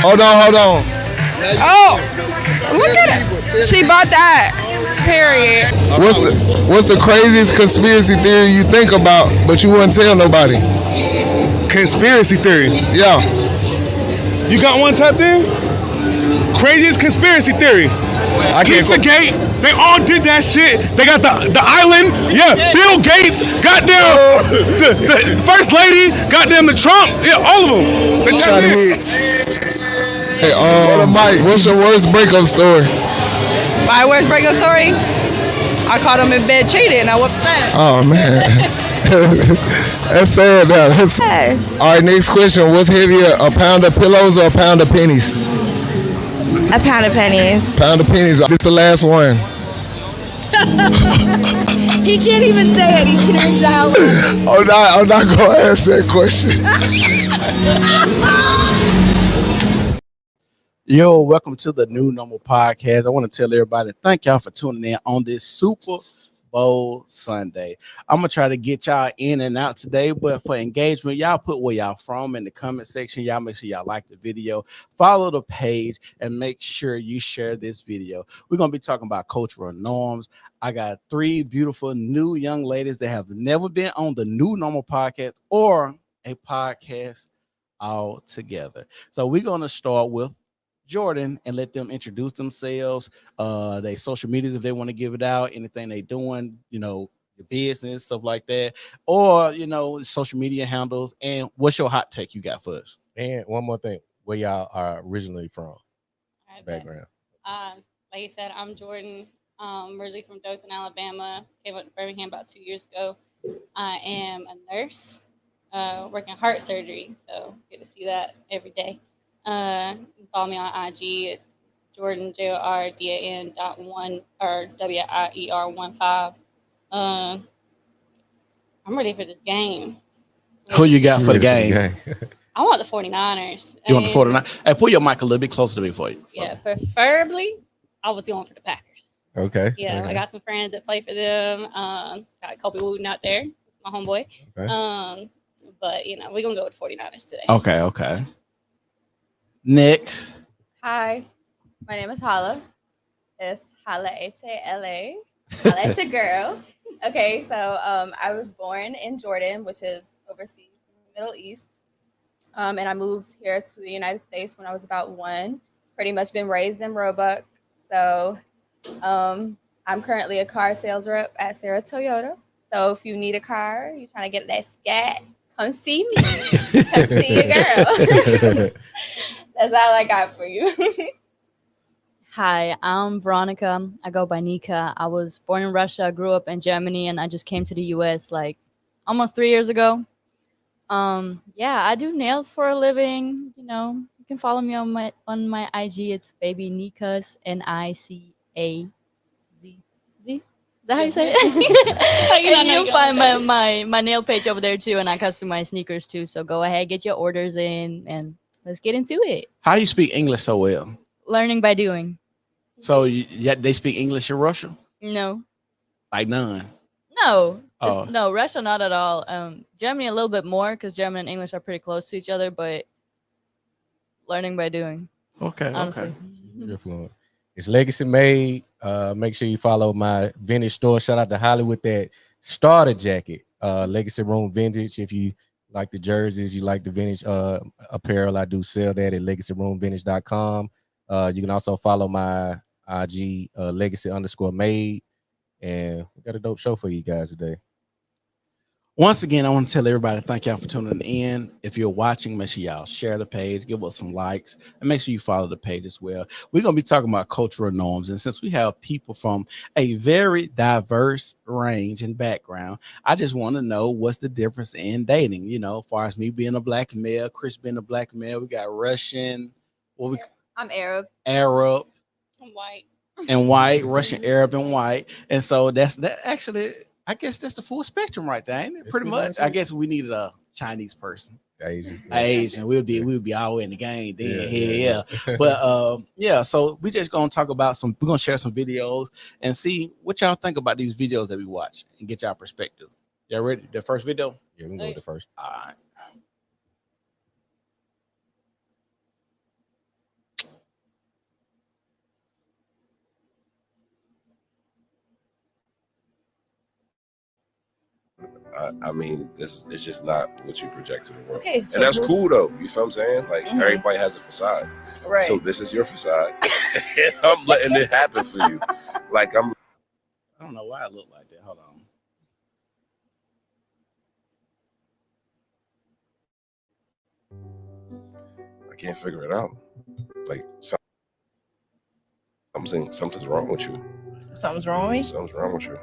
Hold on. Oh, look at it. She bought that. Period. What's the craziest conspiracy theory you think about, but you wouldn't tell nobody? Conspiracy theory. Yeah. You got one type there? Craziest conspiracy theory. Pizzagate. They all did that shit. They got the island. Yeah. Bill Gates. Goddamn. The first lady. Goddamn the Trump. Yeah. All of them. They tell me. Hey, Mike, what's your worst breakup story? My worst breakup story? I caught him in bed cheating. I whooped that. Oh man. That's sad now. All right, next question. What's heavier, a pound of pillows or a pound of pennies? A pound of pennies. Pound of pennies. This is the last one. He can't even say it. He's gonna dial. I'm not gonna answer that question. Yo, welcome to the New Normal Podcast. I want to tell everybody thank y'all for tuning in on this Super Bowl Sunday. I'm gonna try to get y'all in and out today, but for engagement, y'all put where y'all from in the comment section. Y'all make sure y'all like the video, follow the page, and make sure you share this video. We're gonna be talking about cultural norms. I got 3 beautiful new young ladies that have never been on the New Normal Podcast or a podcast all together. So we're gonna start with Jordan and let them introduce themselves, their social medias if they want to give it out, anything they doing, your business, stuff like that, or social media handles. And what's your hot take you got for us? And one more thing, where y'all are originally from? Background. Like you said, I'm Jordan. Originally from Dothan, Alabama. Came up to Birmingham about 2 years ago. I am a nurse, working heart surgery, so get to see that every day. Follow me on IG. It's Jordan JORDAN.1 or WIER15. I'm ready for this game. Who you got for the game? I want the 49ers. You want the 49ers? Hey, pull your mic a little bit closer to me for you. Yeah, preferably I was going for the Packers. Okay. Yeah, okay. I got some friends that play for them. Got Kobe Wooten out there. It's my homeboy. Okay. But we're gonna go with 49ers today. Okay. Next. Hi, my name is Hala. It's Hala Hala. Hala at your girl. Okay, so I was born in Jordan, which is overseas in the Middle East. And I moved here to the United States when I was about 1. Pretty much been raised in Roebuck. So I'm currently a car sales rep at Sarah Toyota. So if you need a car, you're trying to get that scat, come see me. Come see your girl. That's all I got for you. Hi, I'm Veronica. I go by Nika. I was born in Russia, grew up in Germany, and I just came to the US like almost 3 years ago. I do nails for a living. You can follow me on my IG. It's baby Nikas NICAZZ. Is that how you say it? And you'll find my nail page over there too, and I customize sneakers too. So go ahead, get your orders in, and let's get into it. How do you speak English so well? Learning by doing. So they speak English in Russia? No. Like none? No. No, Russia not at all. Germany a little bit more because German and English are pretty close to each other, but learning by doing. Okay. Honestly. Okay. You're fluent. It's Legacy Made. Make sure you follow my vintage store. Shout out to Holly with that starter jacket. Legacy Room Vintage. If you like the jerseys, you like the vintage apparel, I do sell that at legacyroomvintage.com. You can also follow my IG legacy_made. And we got a dope show for you guys today. Once again, I want to tell everybody thank y'all for tuning in. If you're watching, make sure y'all share the page, give us some likes, and make sure you follow the page as well. We're going to be talking about cultural norms. And since we have people from a very diverse range and background, I just want to know what's the difference in dating. As far as me being a black male, Chris being a black male, we got Russian. I'm Arab. I'm white. And white, Russian, Arab, and white. And so that actually, I guess that's the full spectrum right there, ain't it? Pretty much. I guess we needed a Chinese person. Asian. We'll be all in the game then. Yeah. But so we just gonna talk about we're gonna share some videos and see what y'all think about these videos that we watch and get y'all perspective. Y'all ready? The first video? Yeah, we can go with the first. All right. I mean, this is just not what you project to the world. Okay, so and that's cool though. You feel what I'm saying? Like everybody has a facade. Right. So this is your facade. And I'm letting it happen for you. Like I don't know why I look like that. Hold on. I can't figure it out. Like something's wrong with you. Something's wrong with me? Something's wrong with you.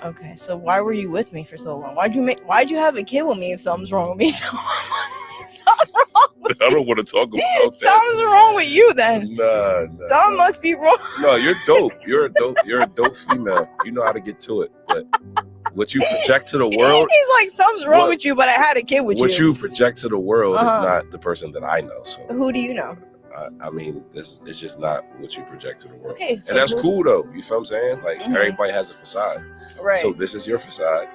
Okay, so why were you with me for so long? Why'd you have a kid with me if something's wrong with me? I don't want to talk about that. Something's wrong with you then. Nah. Something must be wrong. No, you're dope. You're a dope female. You know how to get to it. But what you project to the world, He's like, something's wrong with you, but I had a kid with you. What you project to the world is not the person that I know. So who do you know? I mean, this is just not what you project to the world. Okay, so and that's cool though. You feel what I'm saying? Like everybody has a facade. Right. So this is your facade.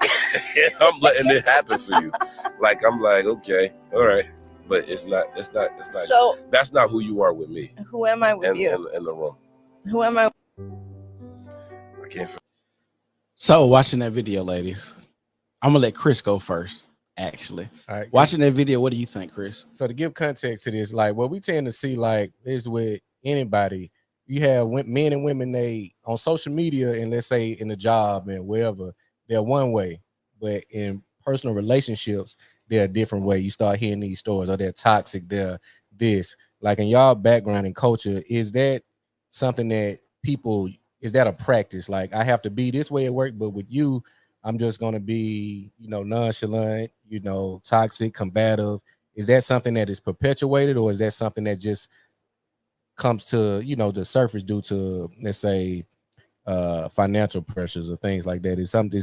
And I'm letting it happen for you. Like I'm like, okay, all right. But it's not. So that's not who you are with me. Who am I with you? In the room. Who am I? I can't. So watching that video, ladies, I'm gonna let Chris go first. Actually, all right. Watching that video, what do you think, Chris? So to give context to this, like what we tend to see, like is with anybody, you have men and women, they on social media and let's say in the job and wherever, they're one way, but in personal relationships, they're a different way. You start hearing these stories, or they're toxic, they're this. Like in y'all background and culture, is that something that people, is that a practice? Like I have to be this way at work, but with you, I'm just going to be, nonchalant, toxic, combative. Is that something that is perpetuated, or is that something that just comes to, the surface due to, let's say, financial pressures or things like that? Is something?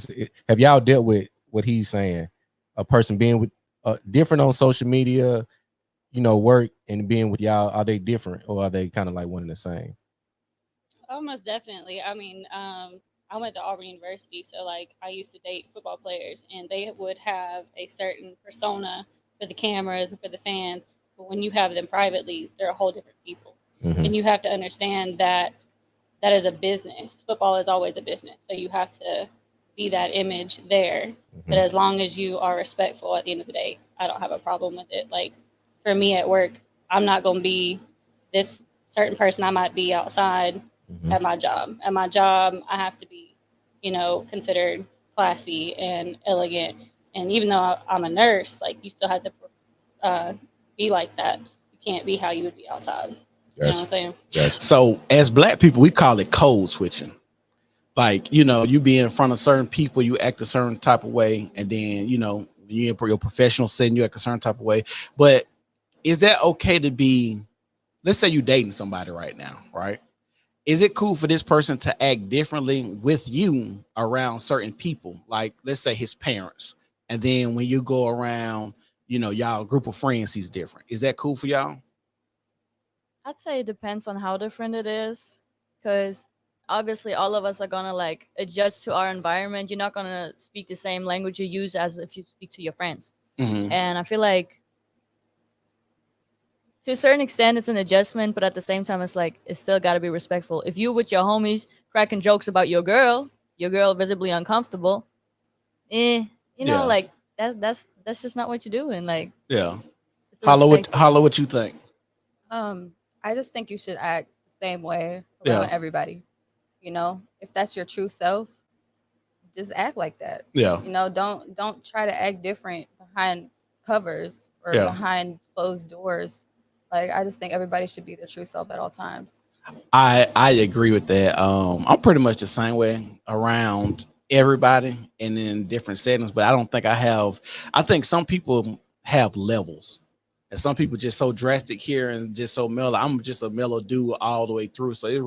Have y'all dealt with what he's saying? A person being with different on social media, work and being with y'all, are they different or are they kind of like one and the same? Almost definitely. I mean, I went to Auburn University, so like I used to date football players, and they would have a certain persona for the cameras and for the fans. But when you have them privately, they're a whole different people, and you have to understand that is a business. Football is always a business, so you have to be that image there. But as long as you are respectful, at the end of the day, I don't have a problem with it. Like for me at work, I'm not going to be this certain person I might be outside. At my job. At my job, I have to be, considered classy and elegant. And even though I'm a nurse, like you still have to be like that. You can't be how you would be outside. You know what I'm saying? Yes. So as Black people, we call it code switching. Like, you be in front of certain people, you act a certain type of way. And then, when you're in your professional setting, you act a certain type of way. But is that okay to be, let's say you're dating somebody right now, right? Is it cool for this person to act differently with you around certain people? Like, let's say his parents. And then when you go around, y'all group of friends, he's different. Is that cool for y'all? I'd say it depends on how different it is. Because obviously all of us are going to like adjust to our environment. You're not going to speak the same language you use as if you speak to your friends. And I feel like to a certain extent, it's an adjustment, but at the same time, it's like, it's still got to be respectful. If you with your homies cracking jokes about your girl visibly uncomfortable, like that's just not what you're doing. Like, yeah. Holla, what you think? I just think you should act the same way around everybody. If that's your true self, just act like that. Yeah. Don't try to act different behind covers or behind closed doors. Like, I just think everybody should be their true self at all times. I agree with that. I'm pretty much the same way around everybody and in different settings, but I think some people have levels. And some people just so drastic here and just so mellow. I'm just a mellow dude all the way through. So it's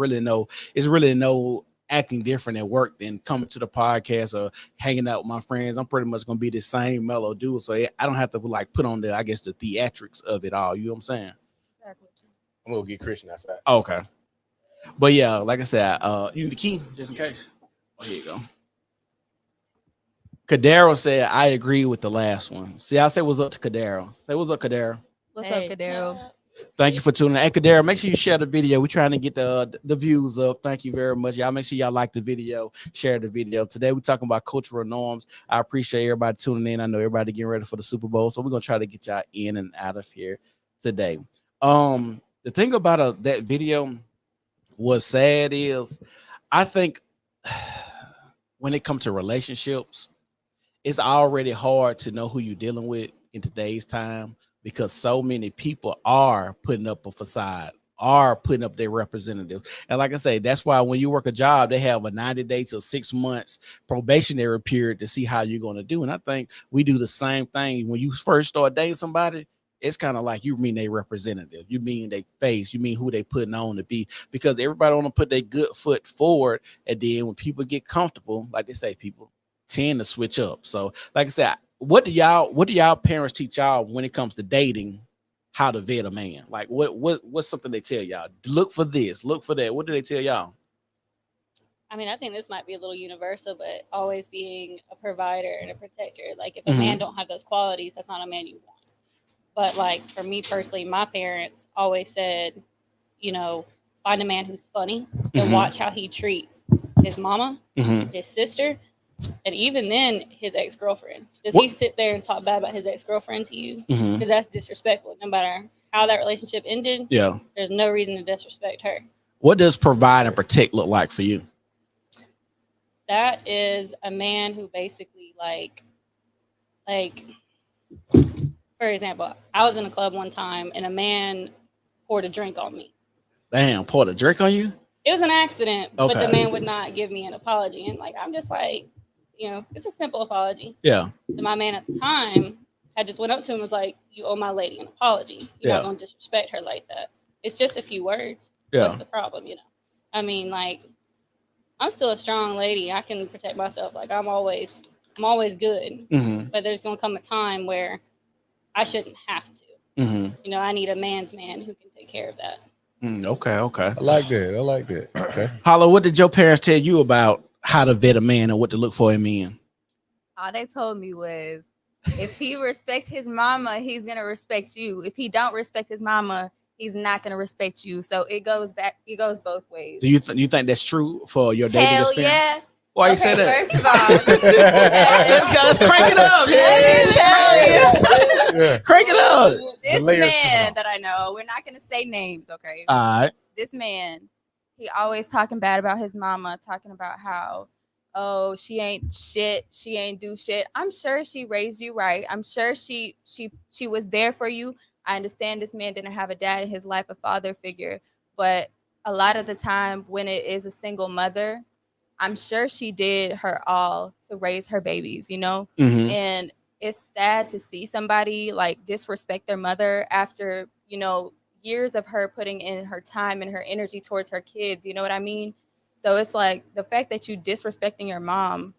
really no acting different at work than coming to the podcast or hanging out with my friends. I'm pretty much gonna be the same mellow dude. So I don't have to like put on the theatrics of it all. You know what I'm saying? Exactly. I'm gonna get Christian outside. Okay. But yeah, like I said, you need the key just in case. Oh, here you go. Kadero said, I agree with the last one. See, I say what's up to Kadero. Say what's up, Kadero. What's up, Kadero? Thank you for tuning in. Hey, Kadera, make sure you share the video. We're trying to get the views up. Thank you very much. Y'all make sure y'all like the video, share the video. Today we're talking about cultural norms. I appreciate everybody tuning in. I know everybody getting ready for the Super Bowl, so we're gonna try to get y'all in and out of here today. The thing about that video was sad is I think when it comes to relationships, it's already hard to know who you're dealing with in today's time because so many people are putting up a facade, are putting up their representatives. And like I say, that's why when you work a job, they have a 90-day to 6 months probationary period to see how you're going to do. And I think we do the same thing. When you first start dating somebody, it's kind of like you mean they representative, you mean they face, you mean who they putting on to be, because everybody want to put their good foot forward. And then when people get comfortable, like they say, people tend to switch up. So like I said, what do y'all parents teach y'all when it comes to dating, how to vet a man? Like what's something they tell y'all? Look for this, look for that. What do they tell y'all? I mean, I think this might be a little universal, but always being a provider and a protector. Like if a man don't have those qualities, that's not a man you want. But like for me personally, my parents always said, you know, find a man who's funny and watch how he treats his mama, his sister, and even then his ex-girlfriend. Does he sit there and talk bad about his ex-girlfriend to you? Because that's disrespectful. No matter how that relationship ended, there's no reason to disrespect her. What does provide and protect look like for you? That is a man who basically like for example, I was in a club one time and a man poured a drink on me. Damn, poured a drink on you? It was an accident, but the man would not give me an apology. And like, I'm just like, you know, it's a simple apology. Yeah. So my man at the time had just went up to him and was like, you owe my lady an apology. You're not going to disrespect her like that. It's just a few words. Yeah. What's the problem, you know? I mean, like, I'm still a strong lady. I can protect myself. Like, I'm always good. But there's going to come a time where I shouldn't have to. You know, I need a man's man who can take care of that. Okay. I like that. Okay. Holla, what did your parents tell you about how to vet a man and what to look for in men? All they told me was, if he respect his mama, he's gonna respect you. If he don't respect his mama, he's not gonna respect you. So it goes both ways. Do you think that's true for your dating Hell experience? yeah. Why you say that? First of all, let's crank it up. Yeah. Crank it up. This man that I know, we're not gonna say names, okay? All right. This man, he always talking bad about his mama, talking about how, oh, she ain't shit, she ain't do shit. I'm sure she raised you right. I'm sure she was there for you. I understand this man didn't have a dad in his life, a father figure, but a lot of the time when it is a single mother, I'm sure she did her all to raise her babies, you know? And it's sad to see somebody like disrespect their mother after, you know, years of her putting in her time and her energy towards her kids. You know what I mean? So it's like the fact that you disrespecting your mom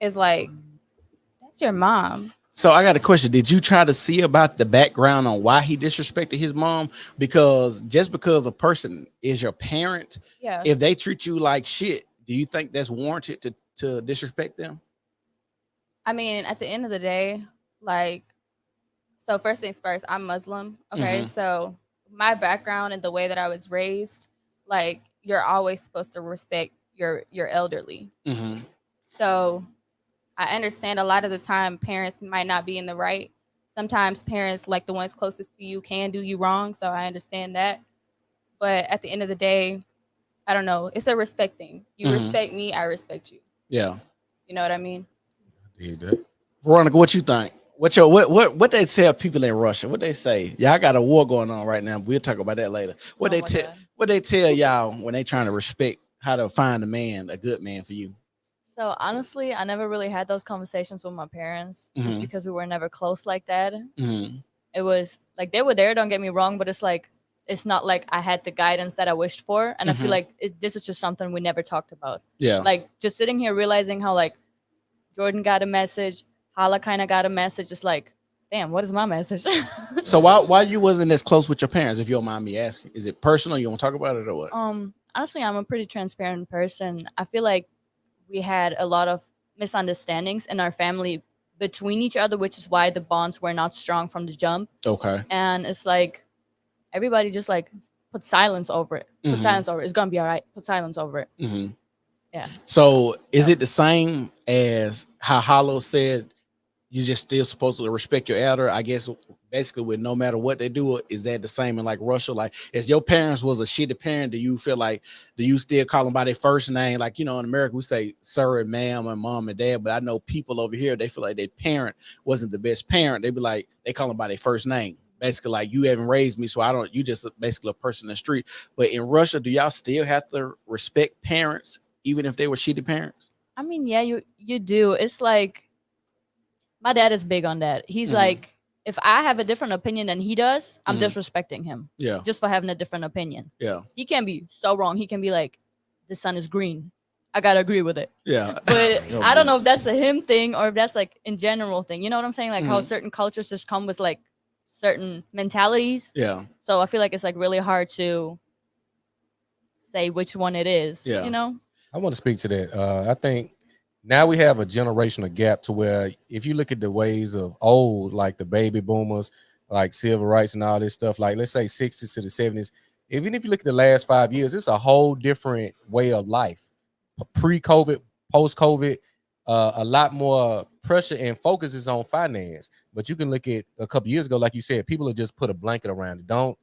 is like, that's your mom. So I got a question. Did you try to see about the background on why he disrespected his mom? Because just because a person is your parent, if they treat you like shit, do you think that's warranted to disrespect them? I mean, at the end of the day, like, so first things first, I'm Muslim. Okay. So my background and the way that I was raised, like, you're always supposed to respect your elderly. So I understand a lot of the time parents might not be in the right. Sometimes parents, like the ones closest to you, can do you wrong. So I understand that. But at the end of the day, I don't know. It's a respect thing. You respect me, I respect you. Yeah. You know what I mean? Veronica, what you think? What they tell people in Russia? What they say? Y'all got a war going on right now. We'll talk about that later. What they tell y'all when they trying to respect how to find a good man for you? So honestly, I never really had those conversations with my parents just because we were never close like that. It was like they were there, don't get me wrong, but it's like it's not like I had the guidance that I wished for. And I feel like this is just something we never talked about. Yeah. Like just sitting here realizing how like Jordan got a message, Hala kind of got a message. It's like, damn, what is my message? So why you wasn't as close with your parents, if you don't mind me asking? Is it personal? You want to talk about it or what? Honestly, I'm a pretty transparent person. I feel like we had a lot of misunderstandings in our family between each other, which is why the bonds were not strong from the jump. Okay. And it's like, everybody just like put silence over it. Put silence over it. It's gonna be all right. Put silence over it. Yeah. So is it the same as how Hollow said? You just still supposed to respect your elder, I guess. Basically, with no matter what they do, is that the same in like Russia? Like, as your parents was a shitty parent, do you feel like, do you still call them by their first name? Like, in America we say sir and ma'am and mom and dad, but I know people over here, they feel like their parent wasn't the best parent. They be like, they call them by their first name. Basically, like, you haven't raised me, so I don't. You just basically a person in the street. But in Russia, do y'all still have to respect parents even if they were shitty parents? I mean, yeah, you do. It's like, my dad is big on that. He's like, if I have a different opinion than he does, I'm disrespecting him. Yeah. Just for having a different opinion. Yeah. He can be so wrong. He can be like, the sun is green. I gotta agree with it. Yeah. But I don't know if that's a him thing or if that's like in general thing. You know what I'm saying? Like how certain cultures just come with like certain mentalities. Yeah. So I feel like it's like really hard to say which one it is. Yeah. I want to speak to that. I think now we have a generational gap to where if you look at the ways of old, like the baby boomers, like civil rights and all this stuff, like let's say 60s to the 70s, even if you look at the last 5 years, it's a whole different way of life. Pre-COVID, post-COVID, a lot more pressure and focus is on finance. But you can look at a couple years ago, like you said, people will just put a blanket around it. Don't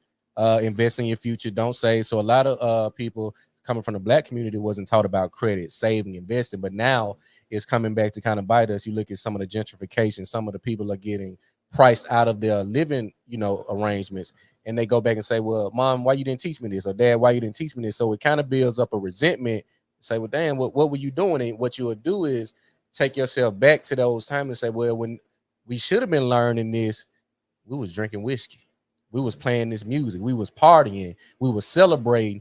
invest in your future. Don't save. So a lot of people coming from the Black community wasn't taught about credit, saving, investing, but now it's coming back to kind of bite us. You look at some of the gentrification, some of the people are getting priced out of their living, arrangements, and they go back and say, well, mom, why you didn't teach me this? Or dad, why you didn't teach me this? So it kind of builds up a resentment. Say, well, damn, what were you doing? And what you would do is take yourself back to those times and say, well, when we should have been learning this, we was drinking whiskey. We was playing this music. We was partying. We was celebrating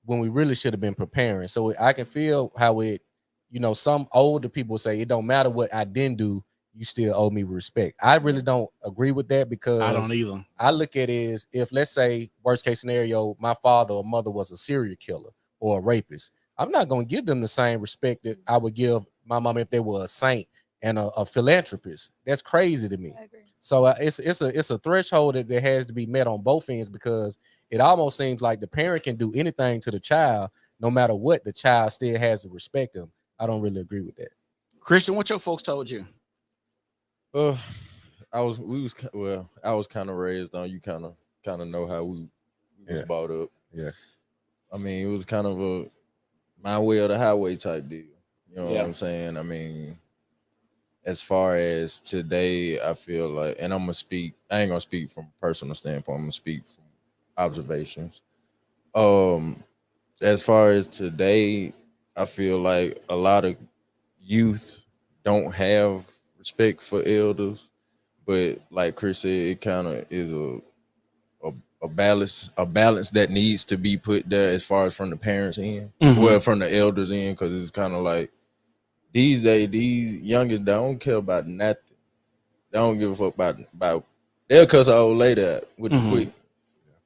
when we really should have been preparing. So I can feel how it, some older people say it don't matter what I didn't do, you still owe me respect. I really don't agree with that because I don't either. I look at it as if, let's say, worst case scenario, my father or mother was a serial killer or a rapist. I'm not going to give them the same respect that I would give my mom if they were a saint and a philanthropist. That's crazy to me. I agree. So it's a threshold that has to be met on both ends, because it almost seems like the parent can do anything to the child, no matter what, the child still has to respect them. I don't really agree with that. Christian, what your folks told you? I was kind of raised on, you kind of know how we was brought up. Yeah. I mean, it was kind of a my way or the highway type deal. You know what I'm saying? I mean, as far as today, I feel like, and I ain't gonna speak from a personal standpoint, I'm gonna speak from observations. As far as today, I feel like a lot of youth don't have respect for elders, but like Chris said, it kind of is a balance that needs to be put there as far as from the parents end, well, from the elders end, because it's kind of like these days, these youngest don't care about nothing. They don't give a fuck about they'll cuss an old lady out with the quick.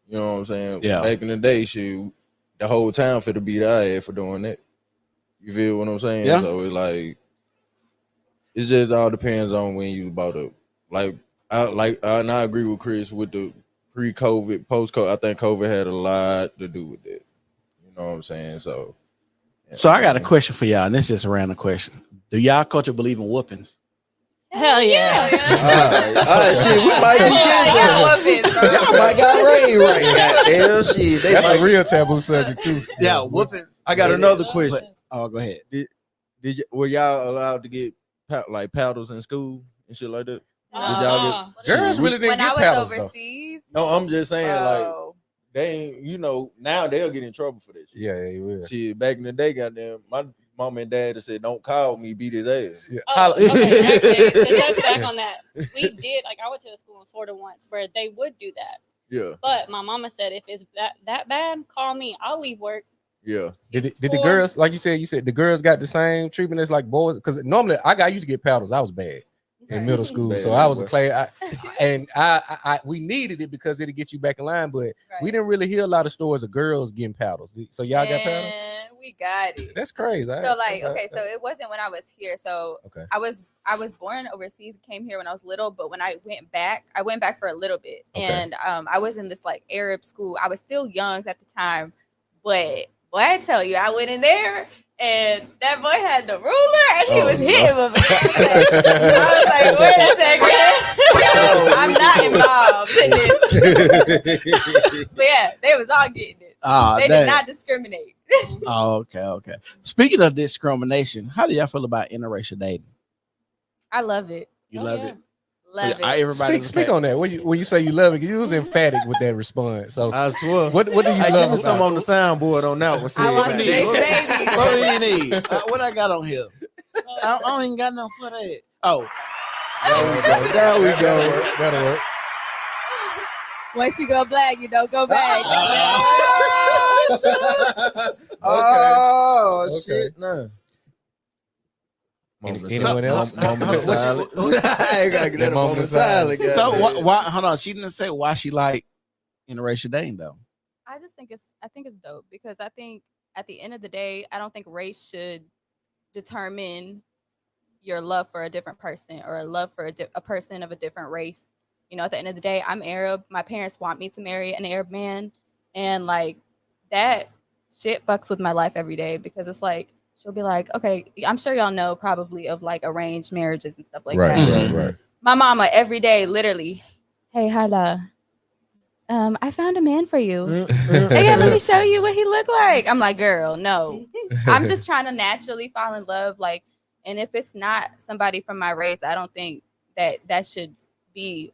You know what I'm saying? Yeah. Back in the day, shoot, the whole town fit to beat our ass for doing that. You feel what I'm saying? Yeah. So it's like, it just all depends on when you was brought up. And I agree with Chris with the pre-COVID, post-COVID. I think COVID had a lot to do with that. You know what I'm saying? So I got a question for y'all, and it's just a random question. Do y'all culture believe in whoopings? Hell yeah. all right, shit, we might be getting some. Y'all might got raid right. Goddamn shit. That's a real taboo subject too. Yeah, whoopings. I got another question. Oh, go ahead. Were y'all allowed to get like paddles in school and shit like that? Did y'all get Girls really didn't When get I was paddles, overseas, No, I'm just saying, like, they ain't, now they'll get in trouble for this shit. Yeah, you will. Shit, back in the day, goddamn, my mom and dad said, "Don't call me, beat his ass." Yeah. Okay, actually, to touch back on that, we did, like, I went to a school in Florida once where they would do that. Yeah. But my mama said, if it's that bad, call me. I'll leave work. Yeah. Did the girls, like you said the girls got the same treatment as like boys? Because normally I used to get paddles. I was bad in middle school, Bad, so I was a clay. We needed it because it'd get you back in line, but we didn't really hear a lot of stories of girls getting paddles. So y'all got paddles? We We got it. That's crazy. So like, okay, so it wasn't when I was here. So Okay. I was born overseas, came here when I was little, but when I went back for a little bit. Okay. And I was in this like Arab school. I was still young at the time, but boy, I tell you, I went in there and that boy had the ruler and he was hitting with it. I was like, wait a second. I'm not involved in this. But yeah, they was all getting it. They did not discriminate. Oh, okay. Speaking of discrimination, how do y'all feel about interracial dating? I love it. You love it? Love So everybody speak on that. When you say you love it, you was emphatic with that response. So I swear. What do you love? Give me some on the soundboard on that one. I want some baby. What do you need? What I got on here? I don't even got no for that. Oh, There we go. That'll work. Once you go black, you don't go back. Oh shit! No. Anyone else? Moment of silence. I ain't gotta get that moment of silence. So why? Hold on. She didn't say why she like interracial dating though. I think it's dope because I think at the end of the day, I don't think race should determine your love for a different person or a love for a person of a different race. You know, at the end of the day, I'm Arab. My parents want me to marry an Arab man, and like that shit fucks with my life every day because it's like she'll be like, okay, I'm sure y'all know probably of like arranged marriages and stuff like that. Right. My mama every day, literally, hey, Hala, I found a man for you. Hey, let me show you what he looked like. I'm like, girl, no. I'm just trying to naturally fall in love. Like, and if it's not somebody from my race, I don't think that should be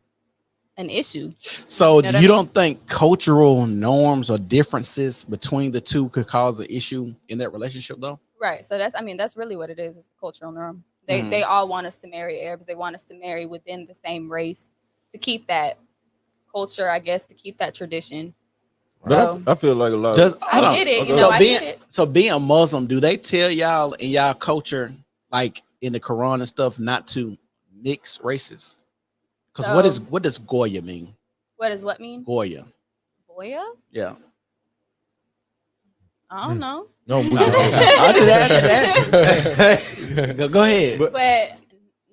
an issue. So you don't think cultural norms or differences between the two could cause an issue in that relationship though? Right. So that's really what it is. It's a cultural norm. They all want us to marry Arabs. They want us to marry within the same race to keep that culture, I guess, to keep that tradition. So, I feel like a lot. I get it. I get it. So being a Muslim, do they tell y'all in y'all culture, like in the Quran and stuff, not to mix races? Because what does Goya mean? What does what mean? Goya. Goya? Yeah. I don't know. No, I just asked. Go ahead. But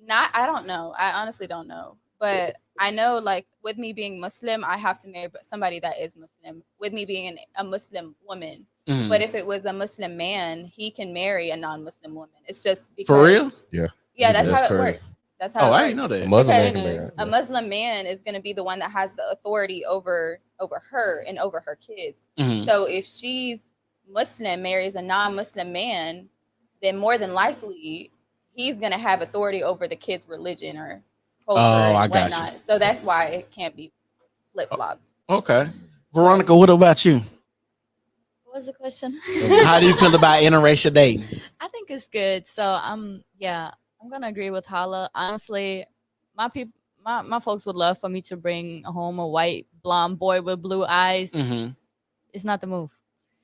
I don't know. I honestly don't know. But I know, like, with me being Muslim, I have to marry somebody that is Muslim. With me being a Muslim woman. Mm-hmm. But if it was a Muslim man, he can marry a non-Muslim woman. It's just because. For real? Yeah. Yeah, that's how it works. That's how it works. I didn't know that. A Muslim man is going to be the one that has the authority over her and over her kids. Mm-hmm. So if she's Muslim, marries a non-Muslim man, then more than likely he's going to have authority over the kid's religion or culture and whatnot. So that's why it can't be flip-flopped. Okay. Veronica, what about you? What was the question? How do you feel about interracial dating? I think it's good. So I'm gonna agree with Hala. Honestly, my folks would love for me to bring home a white blonde boy with blue eyes. Mm-hmm. It's not the move.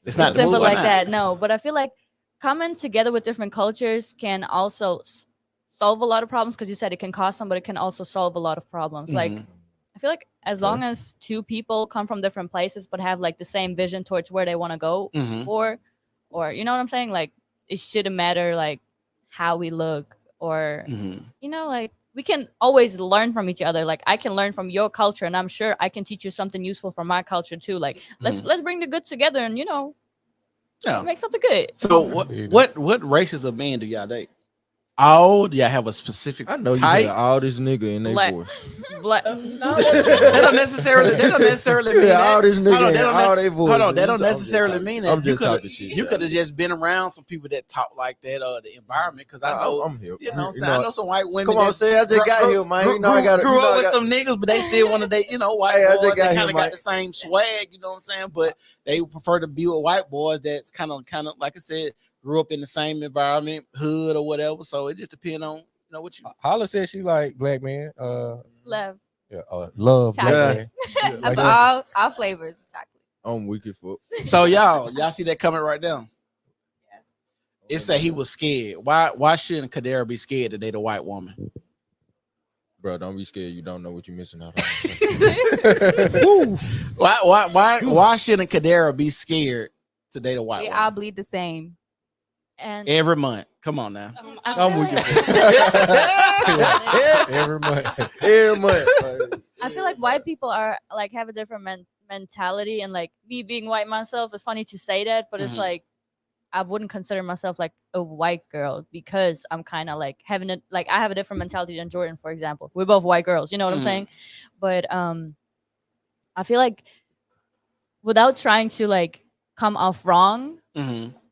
It's not simple the move, like that. No, but I feel like coming together with different cultures can also solve a lot of problems because you said it can cost some, but it can also solve a lot of problems. Mm-hmm. Like I feel like as long as two people come from different places but have like the same vision towards where they want to go, mm-hmm. or you know what I'm saying? Like it shouldn't matter like how we look or mm-hmm. you know, like we can always learn from each other. Like I can learn from your culture, and I'm sure I can teach you something useful from my culture too. Like let's bring the good together, and make something good. So what races of men do y'all date? All do y'all have a specific? I know type? you got all this nigga in their voice. Black. They don't necessarily mean that. All this nigga in all their voice. Hold on, they don't necessarily mean that. I'm just talking shit. You could have just been around some people that talk like that, the environment. Because I know I'm here. You know what I'm saying? I know some white women. Come on, say I just got here, man. You know I got grew up with some niggas, but they still want to date. White boys that kind of got the same swag. You know what I'm saying? But they prefer to be with white boys that's kind of like I said, grew up in the same environment, hood or whatever. So it just depends on what you. Hala said she like black men. Love. Yeah, love chocolate. Black man. Like all flavors of chocolate. I'm wicked for. So y'all see that coming right down? Yeah. It said he was scared. Why shouldn't Kadera be scared to date a white woman? Bro, don't be scared. You don't know what you're missing out on. Why shouldn't Kadera be scared to date a white woman? They all bleed the same. And every month. Come on now. I'm with you. Every month. Every month. I feel like white people are like have a different mentality, and like me being white myself, it's funny to say that, but it's like I wouldn't consider myself like a white girl because I'm kind of like having it like I have a different mentality than Jordan, for example. We're both white girls, you know what I'm saying? But I feel like without trying to like come off wrong,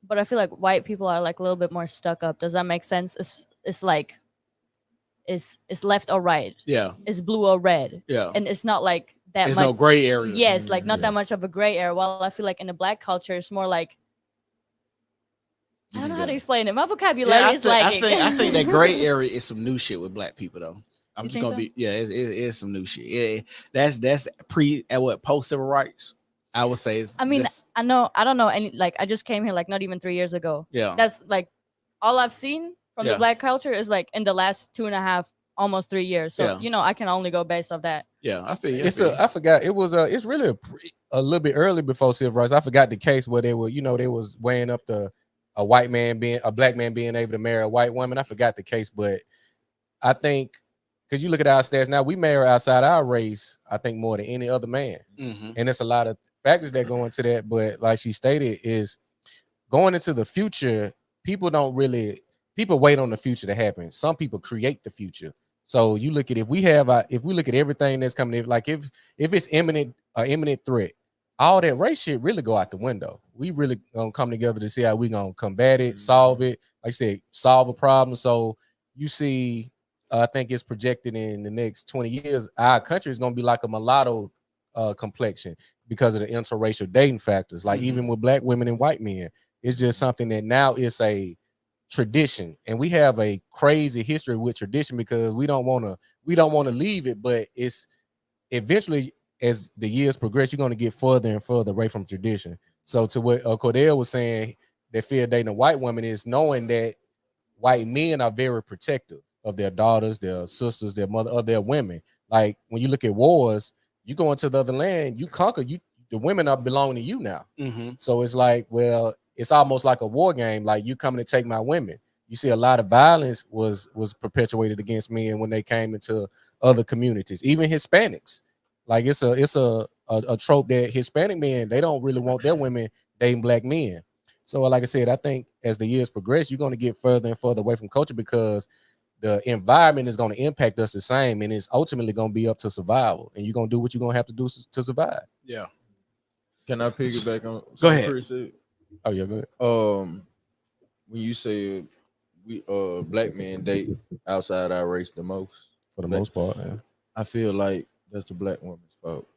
but I feel like white people are like a little bit more stuck up. Does that make sense? It's like it's left or right. Yeah. It's blue or red. Yeah. And it's not like that There's much. no gray area. Yes, like not that much of a gray area. While I feel like in the black culture, it's more like I don't know how to explain it. My vocabulary is like I think that gray area is some new shit with black people though. I'm You just think gonna so? be it's some new shit. Yeah, that's pre at what post civil rights. I would say it's. I mean, I don't know any like I just came here like not even 3 years ago. Yeah. That's like all I've seen from the black culture is like in the last 2.5, almost 3 years. So I can only go based off that. Yeah, I feel you. I forgot it was it's really a little bit early before civil rights. I forgot the case where they were they was weighing up a black man being able to marry a white woman. I forgot the case, but I think because you look at our stats now, we marry outside our race, I think more than any other man. And it's a lot of factors that go into that. But like she stated, is going into the future, people wait on the future to happen. Some people create the future. So you look at if we look at everything that's coming in, like if it's imminent threat, all that race shit really go out the window. We really gonna come together to see how we gonna combat it, solve it. Like I said, solve a problem. So you see, I think it's projected in the next 20 years, our country is gonna be like a mulatto complexion because of the interracial dating factors. Like even with black women and white men, it's just something that now is a tradition, and we have a crazy history with tradition because we don't want to leave it, but it's eventually as the years progress, you're going to get further and further away from tradition. So to what Cordell was saying, that fear dating a white woman is knowing that white men are very protective of their daughters, their sisters, their mother, or their women. Like when you look at wars, you go into the other land, you conquer, the women are belonging to you now. So it's like, well, it's almost like a war game. Like you coming to take my women. You see a lot of violence was perpetuated against men when they came into other communities, even Hispanics. Like it's a trope that Hispanic men, they don't really want their women dating black men. So like I said, I think as the years progress, you're going to get further and further away from culture because the environment is going to impact us the same, and it's ultimately going to be up to survival, and you're going to do what you're going to have to do to survive. Yeah. Can I piggyback on? Go ahead. Chris said? Oh yeah, go ahead. When you say we black men date outside our race the most, for the most part, yeah. I feel like that's the black woman's fault.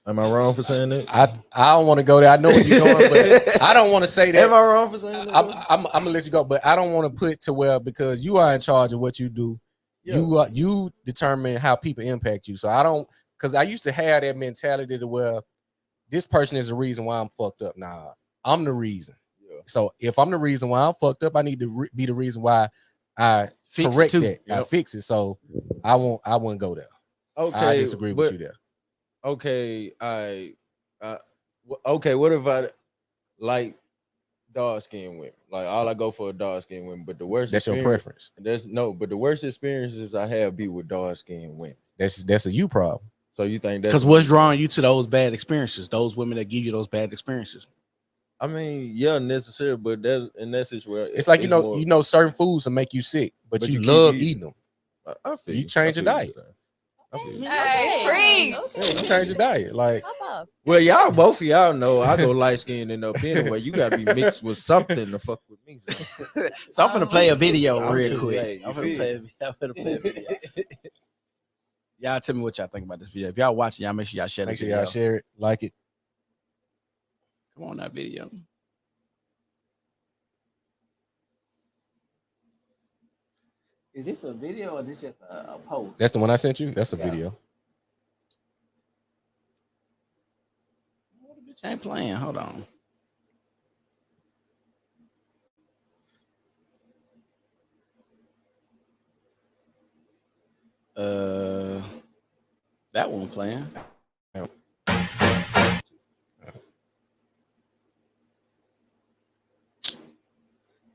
Am I wrong for saying that? I don't want to go there. I know where you're going, but I don't want to say that. Am I wrong for saying that? I'm gonna let you go, but I don't want to put to well because you are in charge of what you do. Yeah. You determine how people impact you. So I don't, because I used to have that mentality to where this person is the reason why I'm fucked up. Nah, I'm the reason. Yeah. So if I'm the reason why I'm fucked up, I need to be the reason why I correct that. Yep. I fix it. So I wouldn't go there. Okay, I disagree with you there. Okay, okay. What if I like dark skinned women? Like all I go for a dark skinned women, but the worst. That's your preference. But the worst experiences I have be with dark skinned women. That's a you problem. So you think that's because what's drawing you to those bad experiences? Those women that give you those bad experiences. I mean, yeah, necessary, but that's in that situation. It's like certain foods will make you sick, but you love eating them. I feel you change your diet. Hey, free. Yeah, you change your diet. Like, well, y'all both of y'all know I go light skinned and up anyway. You gotta be mixed with something to fuck with me. So I'm finna play a video real quick. I'm finna play a video. Y'all tell me what y'all think about this video. If y'all watching, y'all make sure y'all share this video. Y'all share it, like it. Come on, that video. Is this a video or this just a post? That's the one I sent you. That's a video. Bitch ain't playing. Hold on. That one playing.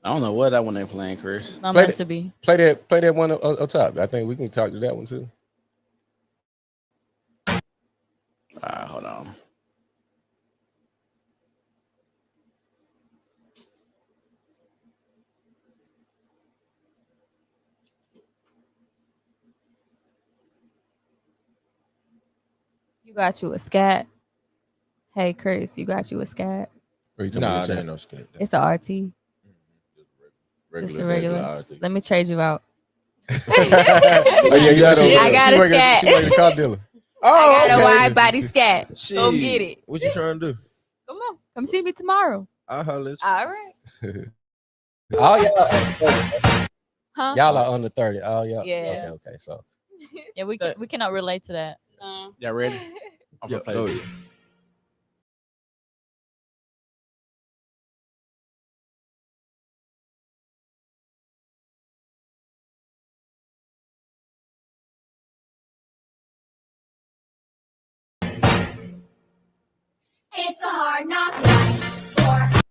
I don't know what that one they playing, Chris. It's not meant to be. Play that one on top. I think we can talk to that one too. All right, hold on. You got you a scat. Hey, Chris, you got you a scat. Nah, there ain't no scat. It's a RT. Just a regular. Let me trade you out. I got a scat. She like the car dealer. I got a wide body scat. Go Shit. get it. What you trying to do? Come on. Come see me tomorrow. I'll holler at you. All right. All y'all, Huh? y'all are under 30. All y'all. Yeah. Okay. So Yeah, we cannot relate to that. No. Y'all ready? I'm gonna play it. It's a hard knock life.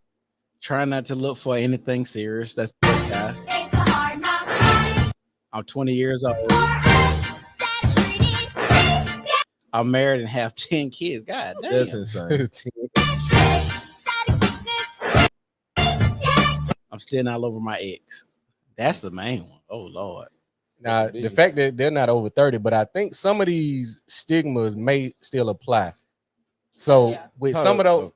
Try not to look for anything serious. That's the guy. It's a hard knock life. I'm 20 years old. I'm married and have 10 kids. God damn. That's insane. I'm still not over my ex. That's the main one. Oh Lord. now the fact that they're not over 30, but I think some of these stigmas may still apply. So with some of those,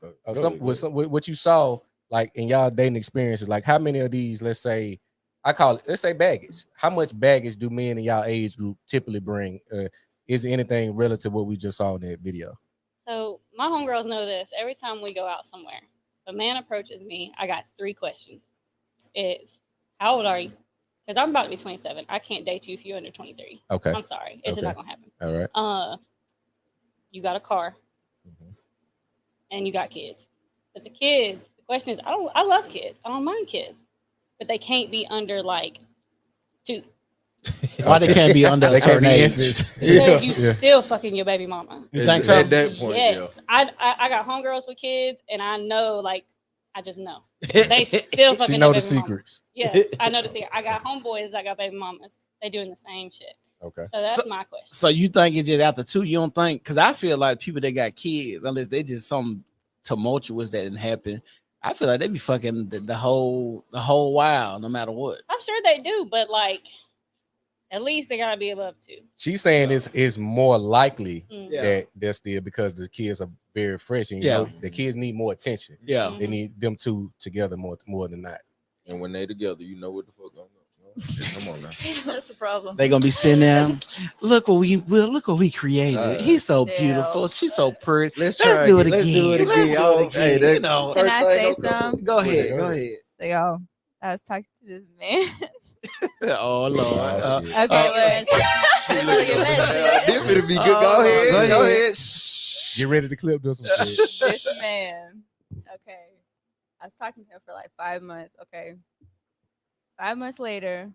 with what you saw, like in y'all dating experiences, like how many of these, let's say, let's say baggage. How much baggage do men in y'all age group typically bring? Is it anything relative to what we just saw in that video? So my homegirls know this. Every time we go out somewhere, if a man approaches me, I got 3 questions. It's, how old are you? Because I'm about to be 27. I can't date you if you're under 23. Okay. I'm sorry. It's just not going to happen. All right. You got a car. And you got kids. But the kids, the question is, I love kids. I don't mind kids. But they can't be under like 2. Why they can't be under a certain age? Because you still fucking your baby mama. You think so? At that point, yes. I got homegirls with kids, and I know, like, I just know. They still fucking she know their the baby secrets. Mamas. Yes, I know the secret. I got homeboys that got baby mamas. They doing the same shit. Okay. So that's my question. So you think it's just after 2? You don't think? Because I feel like people that got kids, unless they just something tumultuous that didn't happen, I feel like they be fucking the whole while, no matter what. I'm sure they do, but like, at least they gotta be above 2. She's saying it's more likely Yeah. that they're still, because the kids are very fresh, and you know the kids need more attention. Yeah. They need them two together more than not. And when they together, you know what the fuck going on. Come on now. That's a problem. They gonna be sitting there. Look what we created. He's so beautiful. She's so pretty. Let's do it again. Let's do it again. Hey, that, you know. Can I say something? Go ahead. So, yo, I was talking to this man. Oh Lord. Okay, this would be good. Go ahead. Get ready to clip this one. This man. Okay. I was talking to him for like 5 months. Okay. 5 months later,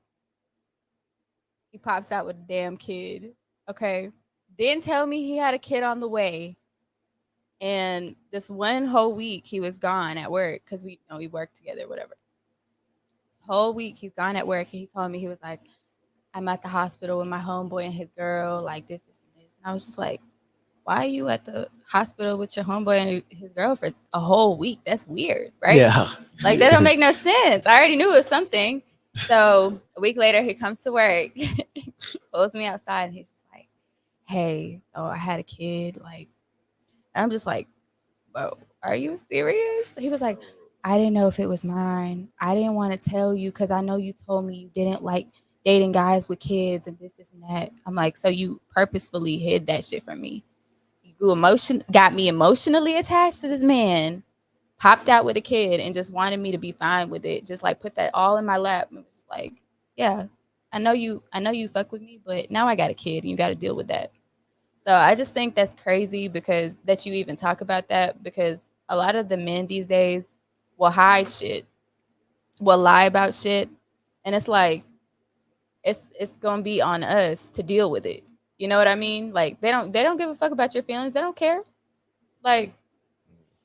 he pops out with a damn kid. Okay. Didn't tell me he had a kid on the way. And this one whole week he was gone at work because we worked together, whatever. This whole week he's gone at work, and he told me, he was like, I'm at the hospital with my homeboy and his girl, like this, and this. And I was just like, why are you at the hospital with your homeboy and his girl for a whole week? That's weird, right? Yeah. Like, that don't make no sense. I already knew it was something. So a week later, he comes to work, pulls me outside, and he's just like, hey, so I had a kid. Like, and I'm just like, whoa, are you serious? He was like, I didn't know if it was mine. I didn't want to tell you because I know you told me you didn't like dating guys with kids and this, and that. I'm like, so you purposefully hid that shit from me. You got me emotionally attached to this man, popped out with a kid, and just wanted me to be fine with it. Just like put that all in my lap. And it was just like, yeah, I know you fuck with me, but now I got a kid and you got to deal with that. So I just think that's crazy because that you even talk about that, because a lot of the men these days will hide shit, will lie about shit. And it's like, it's going to be on us to deal with it. You know what I mean? Like, they don't give a fuck about your feelings. They don't care. Like,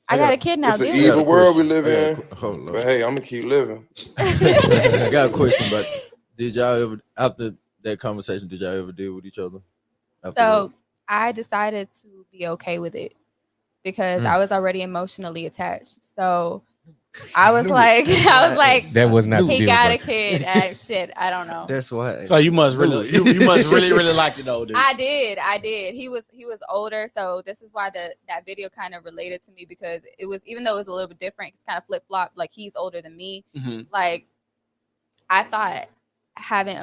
I got a kid now. It's an Deal evil with it. world we live in. Hold on. But hey, I'm gonna keep living. I got a question, but did y'all ever, after that conversation, did y'all ever deal with each other? After So I decided to be okay with it because I was already emotionally attached. So I was like, That was not the he deal got a breaker. kid. Shit, I don't know. That's why. So you must really, you must really like it, old dude. I did. He was older, so this is why that video kind of related to me because it was, even though it was a little bit different, it's kind of flip flop. Like he's older than me. Like I thought having